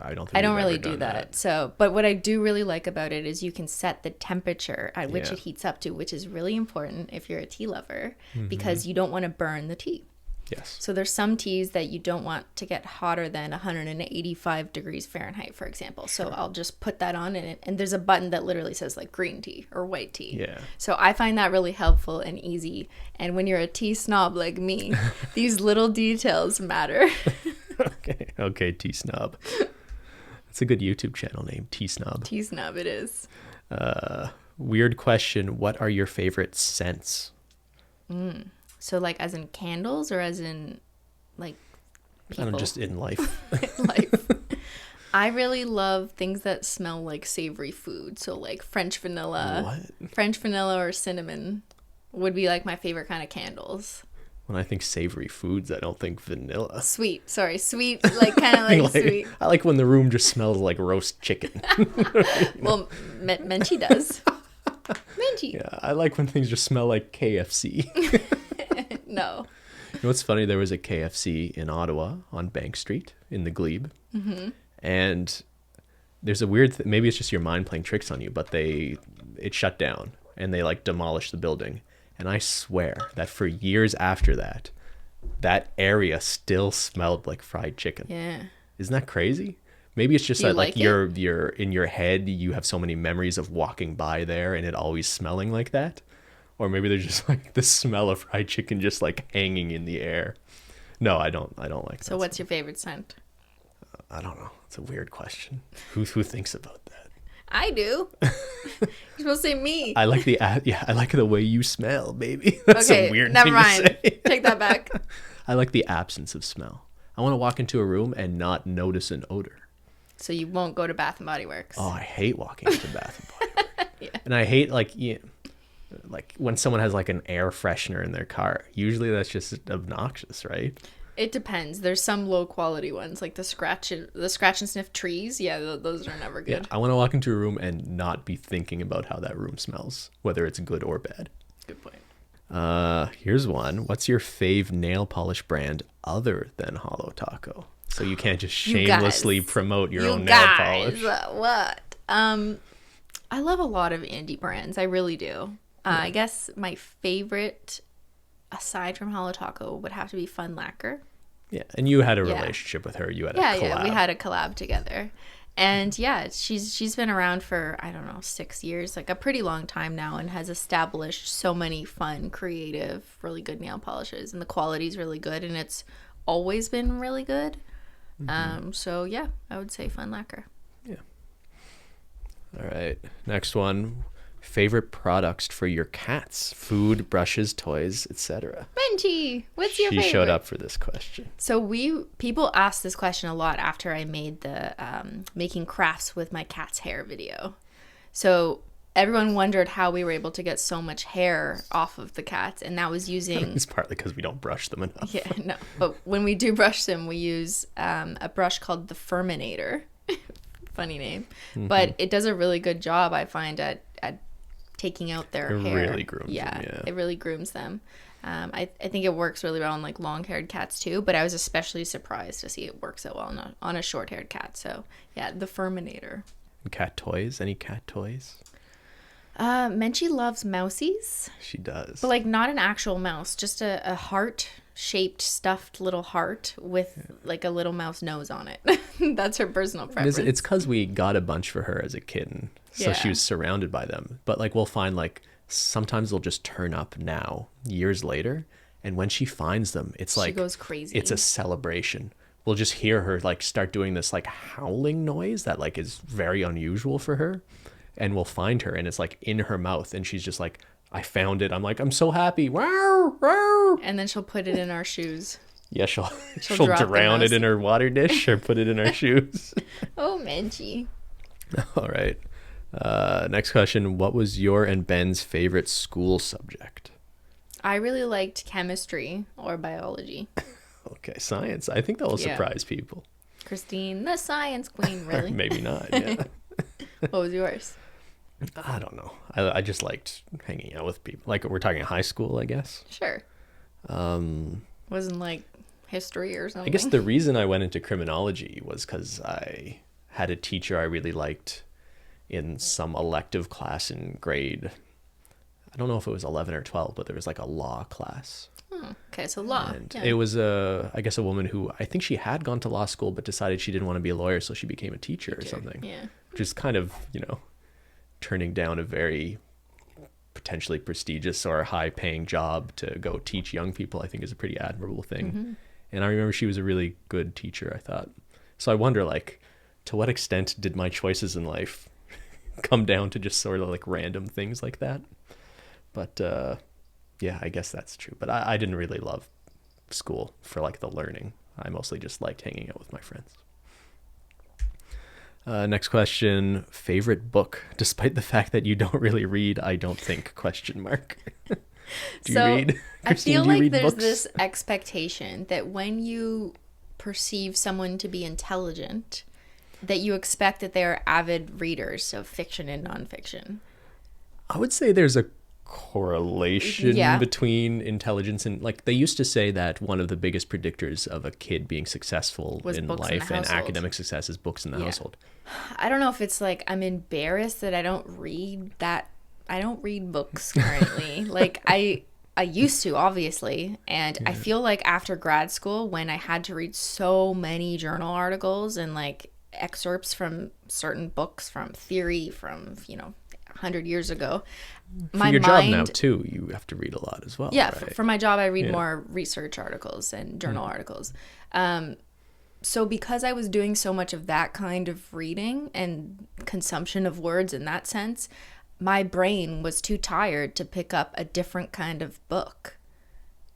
I don't think I don't really do that. So, but what I do really like about it is you can set the temperature at which it heats up to, which is really important if you're a tea lover, because you don't want to burn the tea. Yes. So there's some teas that you don't want to get hotter than 185 degrees Fahrenheit, for example. So I'll just put that on and there's a button that literally says like green tea or white tea. Yeah. So I find that really helpful and easy. And when you're a tea snob like me, these little details matter. Okay, tea snob. That's a good YouTube channel name, tea snob. Tea snob it is. Weird question. What are your favorite scents? So like as in candles or as in like people? I don't know, just in life. Life. I really love things that smell like savory food. So like French vanilla. What? French vanilla or cinnamon would be like my favorite kind of candles. When I think savory foods, I don't think vanilla. Sweet, like kind of like sweet. I like when the room just smells like roast chicken. Well, Menchie does. Menchie. Yeah, I like when things just smell like KFC. No. You know what's funny? There was a KFC in Ottawa on Bank Street in the Glebe. Mm-hmm. And there's a weird maybe it's just your mind playing tricks on you, but it shut down and they like demolished the building. And I swear that for years after that, that area still smelled like fried chicken. Yeah. Isn't that crazy? Maybe it's just that like it? you're in your head, you have so many memories of walking by there and it always smelling like that. Or maybe there's just like the smell of fried chicken just like hanging in the air. No, I don't like that. So what's your favorite scent? I don't know. It's a weird question. Who thinks about that? I do. You're supposed to say me. I like I like the way you smell, baby. That's okay, a weird never thing mind. to say. Take that back. I like the absence of smell. I want to walk into a room and not notice an odor. So you won't go to Bath and Body Works. Oh, I hate walking into Bath and Body Works. Yeah. And I hate like when someone has like an air freshener in their car. Usually that's just obnoxious, right? It depends. There's some low quality ones like the scratch and sniff trees. Yeah, those are never good. Yeah, I want to walk into a room and not be thinking about how that room smells, whether it's good or bad. Good point. Here's one. What's your fave nail polish brand other than Holo Taco? So you can't just shamelessly promote your own nail polish. What? I love a lot of indie brands. I really do. I guess my favorite, aside from Holo Taco, would have to be Fun Lacquer. Yeah, and you had a relationship with her. You had a collab. Yeah, we had a collab together. And yeah, she's been around for, I don't know, 6 years, like a pretty long time now, and has established so many fun, creative, really good nail polishes. And the quality's really good, and it's always been really good. Mm-hmm. So yeah, I would say Fun Lacquer. Yeah. All right. Next one. Favorite products for your cats: food, brushes, toys, etc. Benji, what's your favorite? She showed up for this question. So people asked this question a lot after I made the making crafts with my cat's hair video. So everyone wondered how we were able to get so much hair off of the cats, and that was using. It's partly because we don't brush them enough. Yeah, no, but when we do brush them, we use a brush called the Furminator. Funny name, but it does a really good job, I find, at taking out their hair. It really grooms them. Yeah, it really grooms them. I think it works really well on like long-haired cats too, but I was especially surprised to see it work so well on a short-haired cat. So yeah, the Furminator. Cat toys? Any cat toys? Menchie loves mousies. She does. But like not an actual mouse, just a heart shaped stuffed little heart with like a little mouse nose on it. That's her personal preference. It's because we got a bunch for her as a kid, and so she was surrounded by them. But like we'll find like sometimes they'll just turn up now, years later, and when she finds them, it's like she goes crazy. It's a celebration. We'll just hear her like start doing this like howling noise that like is very unusual for her, and we'll find her and it's like in her mouth, and she's just like, I found it. I'm like, I'm so happy. Wow, wow. And then she'll put it in our shoes. Yeah, she'll drown it in her water dish or put it in our shoes. Oh, Menchie. All right. Next question. What was your and Ben's favorite school subject? I really liked chemistry or biology. Okay, science. I think that will surprise people. Cristine, the science queen, really? Maybe not, yeah. What was yours? I don't know. I just liked hanging out with people. Like, we're talking high school, I guess. Sure. Wasn't like history or something? I guess the reason I went into criminology was because I had a teacher I really liked in some elective class in grade, I don't know if it was 11 or 12, but there was like a law class. Oh, okay, so law. And it was I guess a woman who I think she had gone to law school but decided she didn't want to be a lawyer, so she became a teacher or something. Yeah. Which is kind of, turning down a very potentially prestigious or high-paying job to go teach young people, I think is a pretty admirable thing. Mm-hmm. And I remember she was a really good teacher, I thought. So I wonder, like, to what extent did my choices in life come down to just sort of like random things like that? But yeah, I guess that's true. But I didn't really love school for like the learning. I mostly just liked hanging out with my friends. Next question. Favorite book, despite the fact that you don't really read, I don't think, question mark. Do you read? Cristine, I feel like there's books? this expectation that when you perceive someone to be intelligent, that you expect that they are avid readers of fiction and nonfiction. I would say there's a correlation between intelligence and, like, they used to say that one of the biggest predictors of a kid being successful in life and academic success is books in the household. I don't know if it's like I'm embarrassed that I don't read books currently. Like I used to, obviously, and I feel like after grad school, when I had to read so many journal articles and like excerpts from certain books from theory from 100 years ago, for your job now too, you have to read a lot as well. Yeah, right? For my job, I read more research articles and journal articles. So because I was doing so much of that kind of reading and consumption of words in that sense, my brain was too tired to pick up a different kind of book.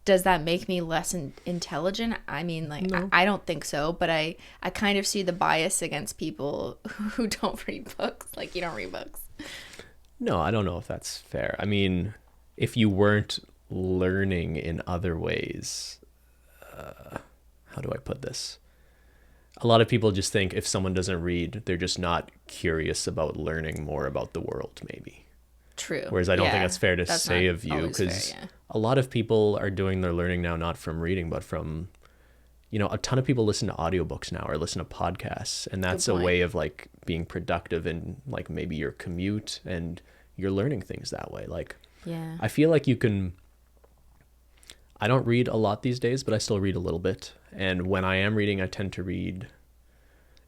Does that make me less intelligent? I mean, like, no. I don't think so, but I kind of see the bias against people who don't read books. Like, you don't read books. No, I don't know if that's fair. I mean, if you weren't learning in other ways, how do I put this? A lot of people just think if someone doesn't read, they're just not curious about learning more about the world, maybe. True. Whereas I don't think that's fair to say of you, because a lot of people are doing their learning now not from reading, but from, a ton of people listen to audiobooks now or listen to podcasts, and that's a way of like being productive in like maybe your commute, and you're learning things that way. Like, I feel like I don't read a lot these days, but I still read a little bit. And when I am reading, I tend to read,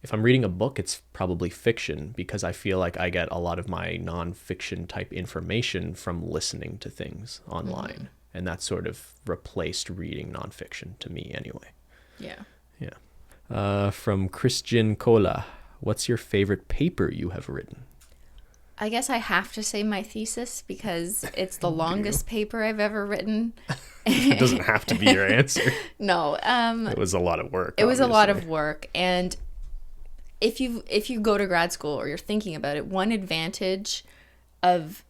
if I'm reading a book, it's probably fiction, because I feel like I get a lot of my nonfiction type information from listening to things online. Mm-hmm. And that's sort of replaced reading nonfiction to me anyway. Yeah. From Christian Cola, what's your favorite paper you have written? I guess I have to say my thesis, because it's the longest paper I've ever written. It doesn't have to be your answer. No. It was a lot of work. It was a lot of work. And if you go to grad school or you're thinking about it, one advantage of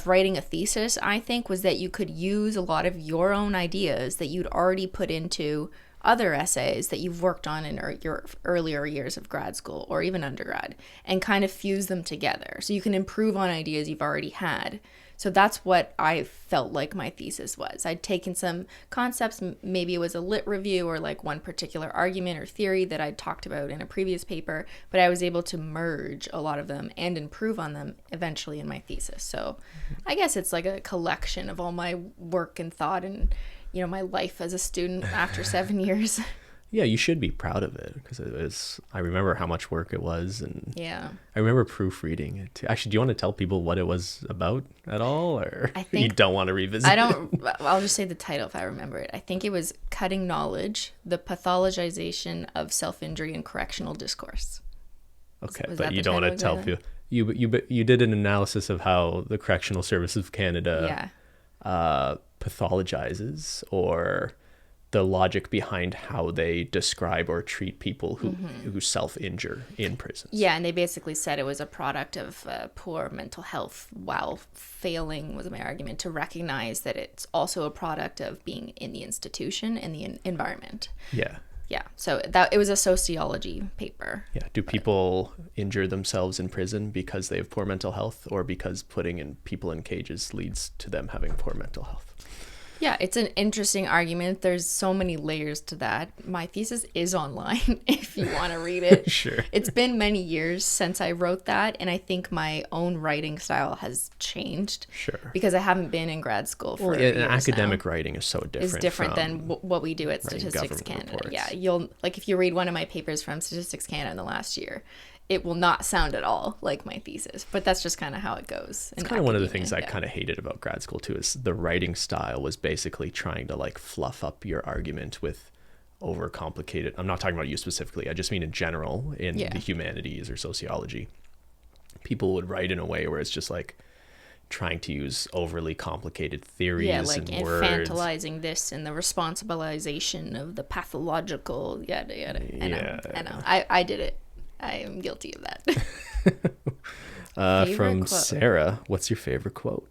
writing a thesis, I think, was that you could use a lot of your own ideas that you'd already put into other essays that you've worked on in your earlier years of grad school or even undergrad, and kind of fuse them together so you can improve on ideas you've already had. So that's what I felt like my thesis was. I'd taken some concepts, maybe it was a lit review or like one particular argument or theory that I'd talked about in a previous paper, but I was able to merge a lot of them and improve on them eventually in my thesis. So I guess it's like a collection of all my work and thought and my life as a student after 7 years. Yeah, you should be proud of it because I remember how much work it was, and Yeah. I remember proofreading it too. Actually, do you want to tell people what it was about at all, or I think you don't want to revisit I don't. I'll just say the title if I remember it. I think it was "Cutting Knowledge: The Pathologization of Self-Injury in Correctional Discourse." Okay, Was but that you the don't want to title tell again? people. You did an analysis of how the Correctional Service of Canada pathologizes, or the logic behind how they describe or treat people who self-injure in prisons. Yeah, and they basically said it was a product of poor mental health, while failing, was my argument, to recognize that it's also a product of being in the institution and the environment. Yeah. Yeah, so that it was a sociology paper. Yeah. Do people injure themselves in prison because they have poor mental health, or because putting in people in cages leads to them having poor mental health? Yeah, it's an interesting argument. There's so many layers to that. My thesis is online if you want to read it. Sure. It's been many years since I wrote that, and I think my own writing style has changed. Sure. Because I haven't been in grad school for Well, years academic now. writing is so different. Is different from than what we do at writing Statistics government Canada. reports. Yeah, you'll if you read one of my papers from Statistics Canada in the last year, it will not sound at all like my thesis, but that's just kind of how it goes. It's kind of one of the things I kind of hated about grad school too, is the writing style was basically trying to like fluff up your argument with overcomplicated. I'm not talking about you specifically. I just mean in general in the humanities or sociology. People would write in a way where it's just like trying to use overly complicated theories like and words. infantilizing this and the responsibilization of the pathological yada yada. I know. I did it. I am guilty of that. From quote. Sarah, what's your favorite quote?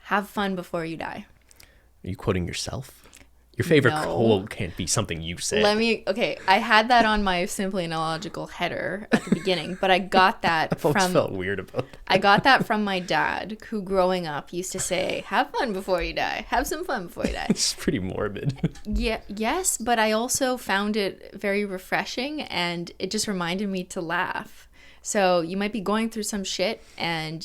Have fun before you die. Are you quoting yourself? Your favorite No. quote can't be something you said. Okay, I had that on my SimplyPodLogical header at the beginning, but I got that I always from felt weird about that. I got that from my dad, who growing up used to say, "Have fun before you die. Have some fun before you die." It's pretty morbid. Yeah, yes, but I also found it very refreshing, and it just reminded me to laugh. So you might be going through some shit, and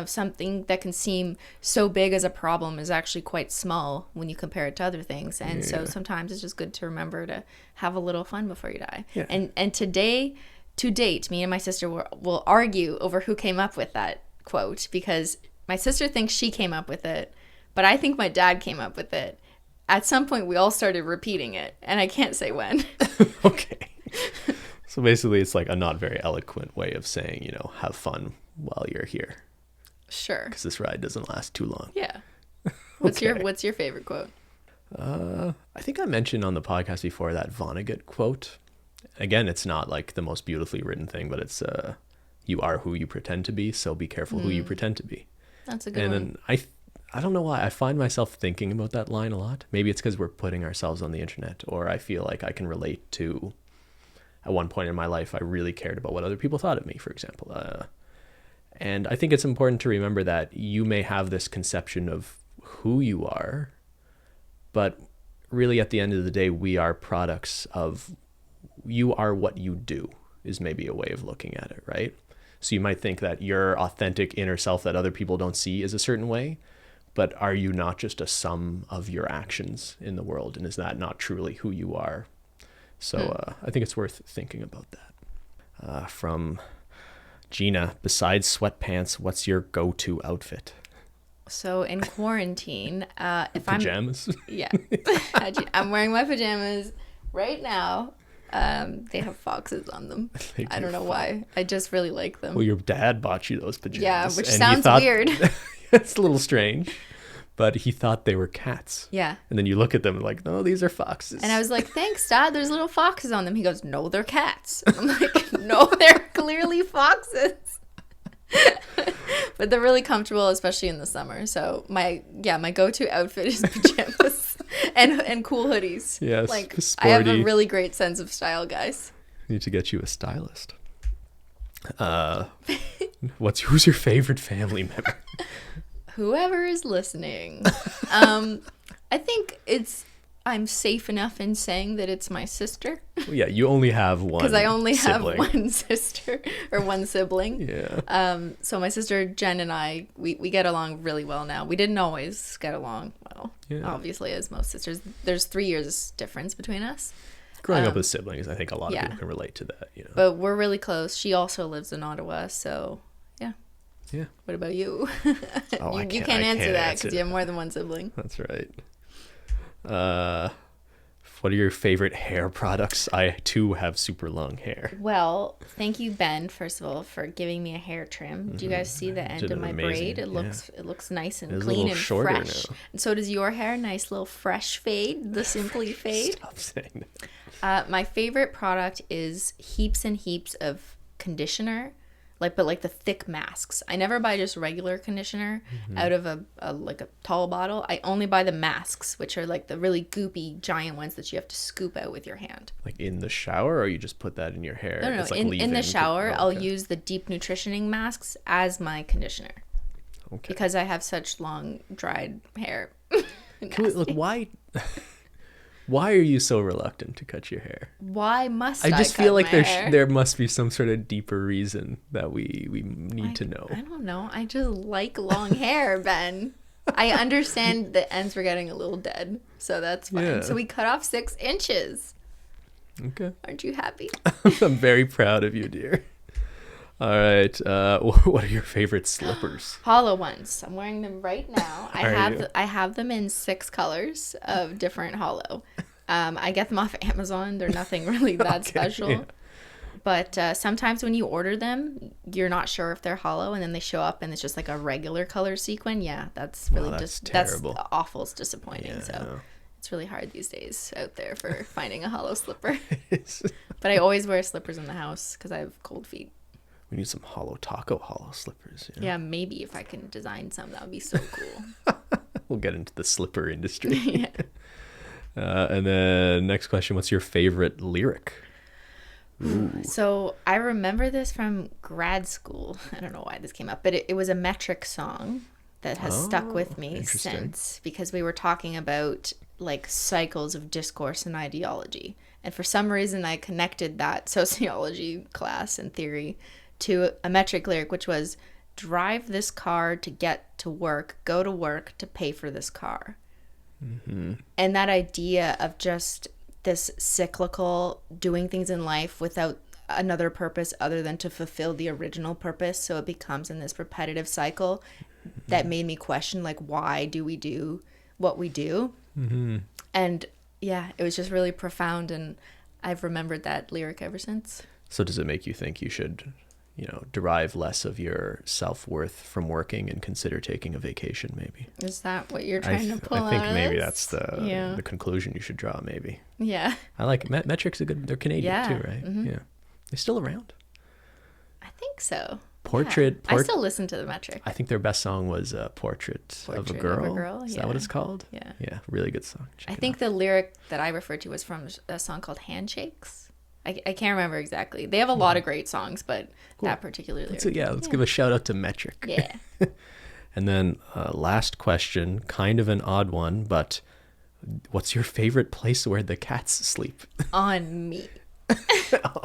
something that can seem so big as a problem is actually quite small when you compare it to other things. And so sometimes it's just good to remember to have a little fun before you die. Yeah. And to date, me and my sister will argue over who came up with that quote, because my sister thinks she came up with it, but I think my dad came up with it. At some point, we all started repeating it, and I can't say when. Okay. So basically, it's like a not very eloquent way of saying, have fun while you're here, Sure. because this ride doesn't last too long. Yeah. What's Okay. your favorite quote? I think I mentioned on the podcast before that Vonnegut quote. Again, it's not like the most beautifully written thing, but it's you are who you pretend to be, so be careful who you pretend to be. That's a good And one. then I don't know why I find myself thinking about that line a lot. Maybe it's because we're putting ourselves on the internet, or I feel like I can relate to. At one point in my life, I really cared about what other people thought of me, for example. And I think it's important to remember that you may have this conception of who you are, but really at the end of the day, we are products of, you are what you do, is maybe a way of looking at it, right? So you might think that your authentic inner self that other people don't see is a certain way, but are you not just a sum of your actions in the world? And is that not truly who you are? So I think it's worth thinking about that. From Gina, besides sweatpants, what's your go-to outfit? So in quarantine, if Pajamas? I'm wearing my pajamas right now. They have foxes on them. I don't know why. I just really like them. Well, your dad bought you those pajamas. Yeah, which and sounds weird. It's a little strange, but he thought they were cats. Yeah. And then you look at them and like, no, these are foxes. And I was like, thanks, Dad. There's little foxes on them. He goes, no, they're cats. I'm like, no, they're clearly foxes. But they're really comfortable, especially in the summer. So my go-to outfit is pajamas and cool hoodies. Yes, like sporty. I have a really great sense of style, guys. Need to get you a stylist. Who's your favorite family member? Whoever is listening. I think I'm safe enough in saying that it's my sister. Well, yeah, you only have one. Because I only sibling. have one sister or one sibling. Yeah. So my sister Jen and I, we get along really well now. We didn't always get along well. Yeah. obviously, as most sisters. There's 3 years difference between us. Growing up with siblings, I think a lot of people can relate to that. But we're really close. She also lives in Ottawa, so yeah. Yeah. What about you? Oh, you can't answer that because you have more than one sibling. That's right. What are your favorite hair products? I too have super long hair. Well, thank you, Ben, first of all, for giving me a hair trim. Do you guys see the end of my braid? It looks nice and clean and fresh. Now. And so does your hair. Nice little fresh fade, the Simply fade. Stop saying that. My favorite product is heaps and heaps of conditioner. But the thick masks. I never buy just regular conditioner out of a tall bottle. I only buy the masks, which are like the really goopy giant ones that you have to scoop out with your hand. Like in the shower, or you just put that in your hair? No. It's like in the shower, I'll use the deep nutritioning masks as my conditioner. Okay. Because I have such long dried hair. Why are you so reluctant to cut your hair? Why must I just feel like there must be some sort of deeper reason that we need to know. I don't know. I just like long hair, Ben. I understand the ends were getting a little dead, so that's fine. Yeah. So we cut off 6 inches. Okay. Aren't you happy? I'm very proud of you, dear. All right. What are your favorite slippers? Holo ones. I'm wearing them right now. I have them in 6 colors of different holo. I get them off Amazon. They're nothing really that special. Yeah. But sometimes when you order them, you're not sure if they're holo, and then they show up and it's just like a regular color sequin. Yeah, that's really terrible. That's awful. It's disappointing. Yeah, so it's really hard these days out there for finding a holo slipper. But I always wear slippers in the house because I have cold feet. We need some Holo Taco holo slippers. Yeah, maybe if I can design some, that would be so cool. We'll get into the slipper industry. Yeah. And then next question, what's your favorite lyric? Ooh. So I remember this from grad school. I don't know why this came up, but it was a metric song that has stuck with me since, because we were talking about like cycles of discourse and ideology. And for some reason, I connected that sociology class and theory to a metric lyric, which was, drive this car to get to work, go to work to pay for this car. Mm-hmm. And that idea of just this cyclical doing things in life without another purpose other than to fulfill the original purpose. So it becomes in this repetitive cycle that made me question, like, why do we do what we do? Mm-hmm. And yeah, it was just really profound, and I've remembered that lyric ever since. So does it make you think you should, derive less of your self-worth from working and consider taking a vacation, maybe? Is that what you're trying to pull out? I think maybe that's the conclusion you should draw, maybe. Yeah. I like Metric's they're Canadian too, right? Mm-hmm. Yeah. They're still around? I think so. Portrait. I still listen to the Metric. I think their best song was Portrait of a Girl. Is that what it's called? Yeah. Yeah, really good song. I think the lyric that I referred to was from a song called Handshakes. I can't remember exactly. They have a lot of great songs, but that particular lyric. Let's give a shout out to Metric. Yeah. And then last question, kind of an odd one, but what's your favorite place where the cats sleep? On me.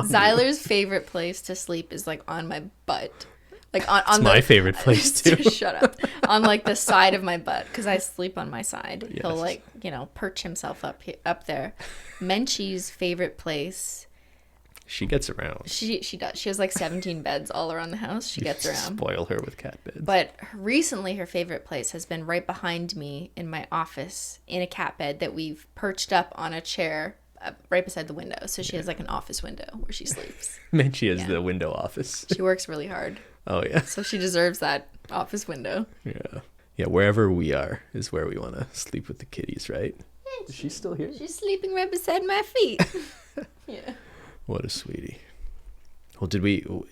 Zyler's favorite place to sleep is like on my butt. Like on my favorite place too. Shut up. On like the side of my butt, because I sleep on my side. Yes. He'll perch himself up there. Menchie's favorite place. She gets around. She does. She has like 17 beds all around the house. She gets around. Spoil her with cat beds. But recently her favorite place has been right behind me in my office in a cat bed that we've perched up on a chair right beside the window. So she has like an office window where she sleeps. Menchie is the window office. She works really hard. Oh, yeah. So she deserves that office window. Yeah. Yeah, wherever we are is where we want to sleep with the kitties, right? Yeah, is she still here? She's sleeping right beside my feet. Yeah. What a sweetie. Well,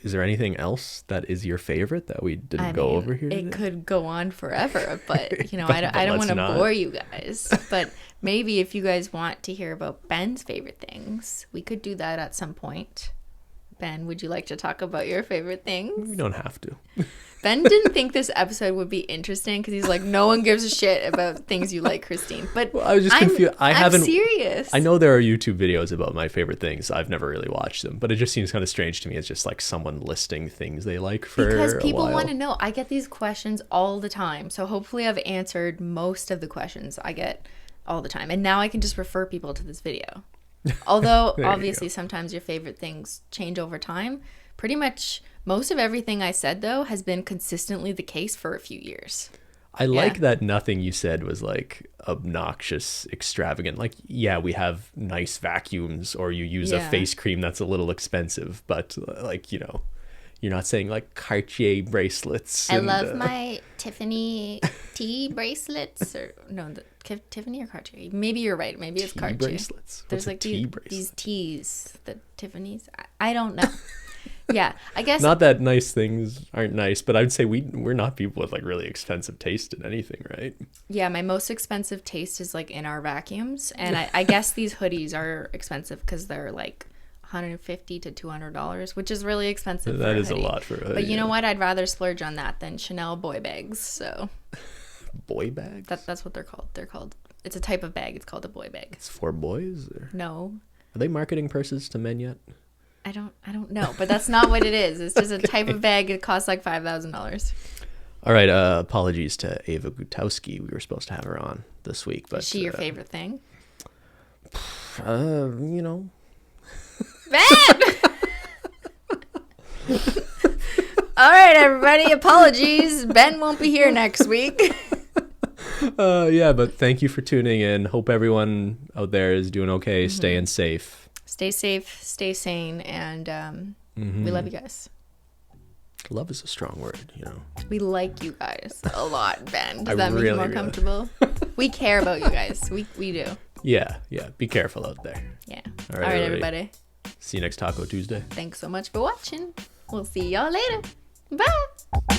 is there anything else that is your favorite that we didn't go over here today? It could go on forever, but I don't want to bore you guys. But maybe if you guys want to hear about Ben's favorite things, we could do that at some point. Ben, would you like to talk about your favorite things? You don't have to. Ben didn't think this episode would be interesting because he's like, no one gives a shit about things you like, Cristine. But well, I was just confused. I'm serious. I know there are YouTube videos about my favorite things. I've never really watched them, but it just seems kind of strange to me. It's just like someone listing things they like for because people a while. want to know. I get these questions all the time, so hopefully I've answered most of the questions I get all the time, and now I can just refer people to this video. Although obviously sometimes your favorite things change over time. Pretty much most of everything I said, though, has been consistently the case for a few years. I like that nothing you said was like obnoxious, extravagant. Like, yeah, we have nice vacuums, or you use a face cream that's a little expensive, but like, you know, you're not saying like Cartier bracelets. I love my Tiffany tea bracelets, or no, Tiffany or Cartier. Maybe you're right. Maybe it's Cartier. Bracelets. There's like these teas, the Tiffany's. I don't know. Yeah, I guess not that nice things aren't nice, but I would say we're not people with like really expensive taste in anything, right? Yeah, my most expensive taste is like in our vacuums, and I guess these hoodies are expensive because they're like $150 to $200, which is really expensive. That is a lot for a hoodie. But you know what? I'd rather splurge on that than Chanel boy bags. So boy bags? That's what they're called. It's a type of bag. It's called a boy bag. It's for boys? Or? No. Are they marketing purses to men yet? I don't know, but that's not what it is. It's just a type of bag. It costs like $5,000. All right. Apologies to Ava Gutowski. We were supposed to have her on this week, but is she your favorite thing? You know. Ben! All right, everybody. Apologies. Ben won't be here next week. Yeah, but thank you for tuning in. Hope everyone out there is doing okay, staying safe. Stay safe, stay sane, and we love you guys. Love is a strong word, you know. We like you guys a lot, Ben. Does that make you more comfortable? We care about you guys. We do. Yeah. Be careful out there. Yeah. All right, everybody. See you next Taco Tuesday. Thanks so much for watching. We'll see y'all later. Bye.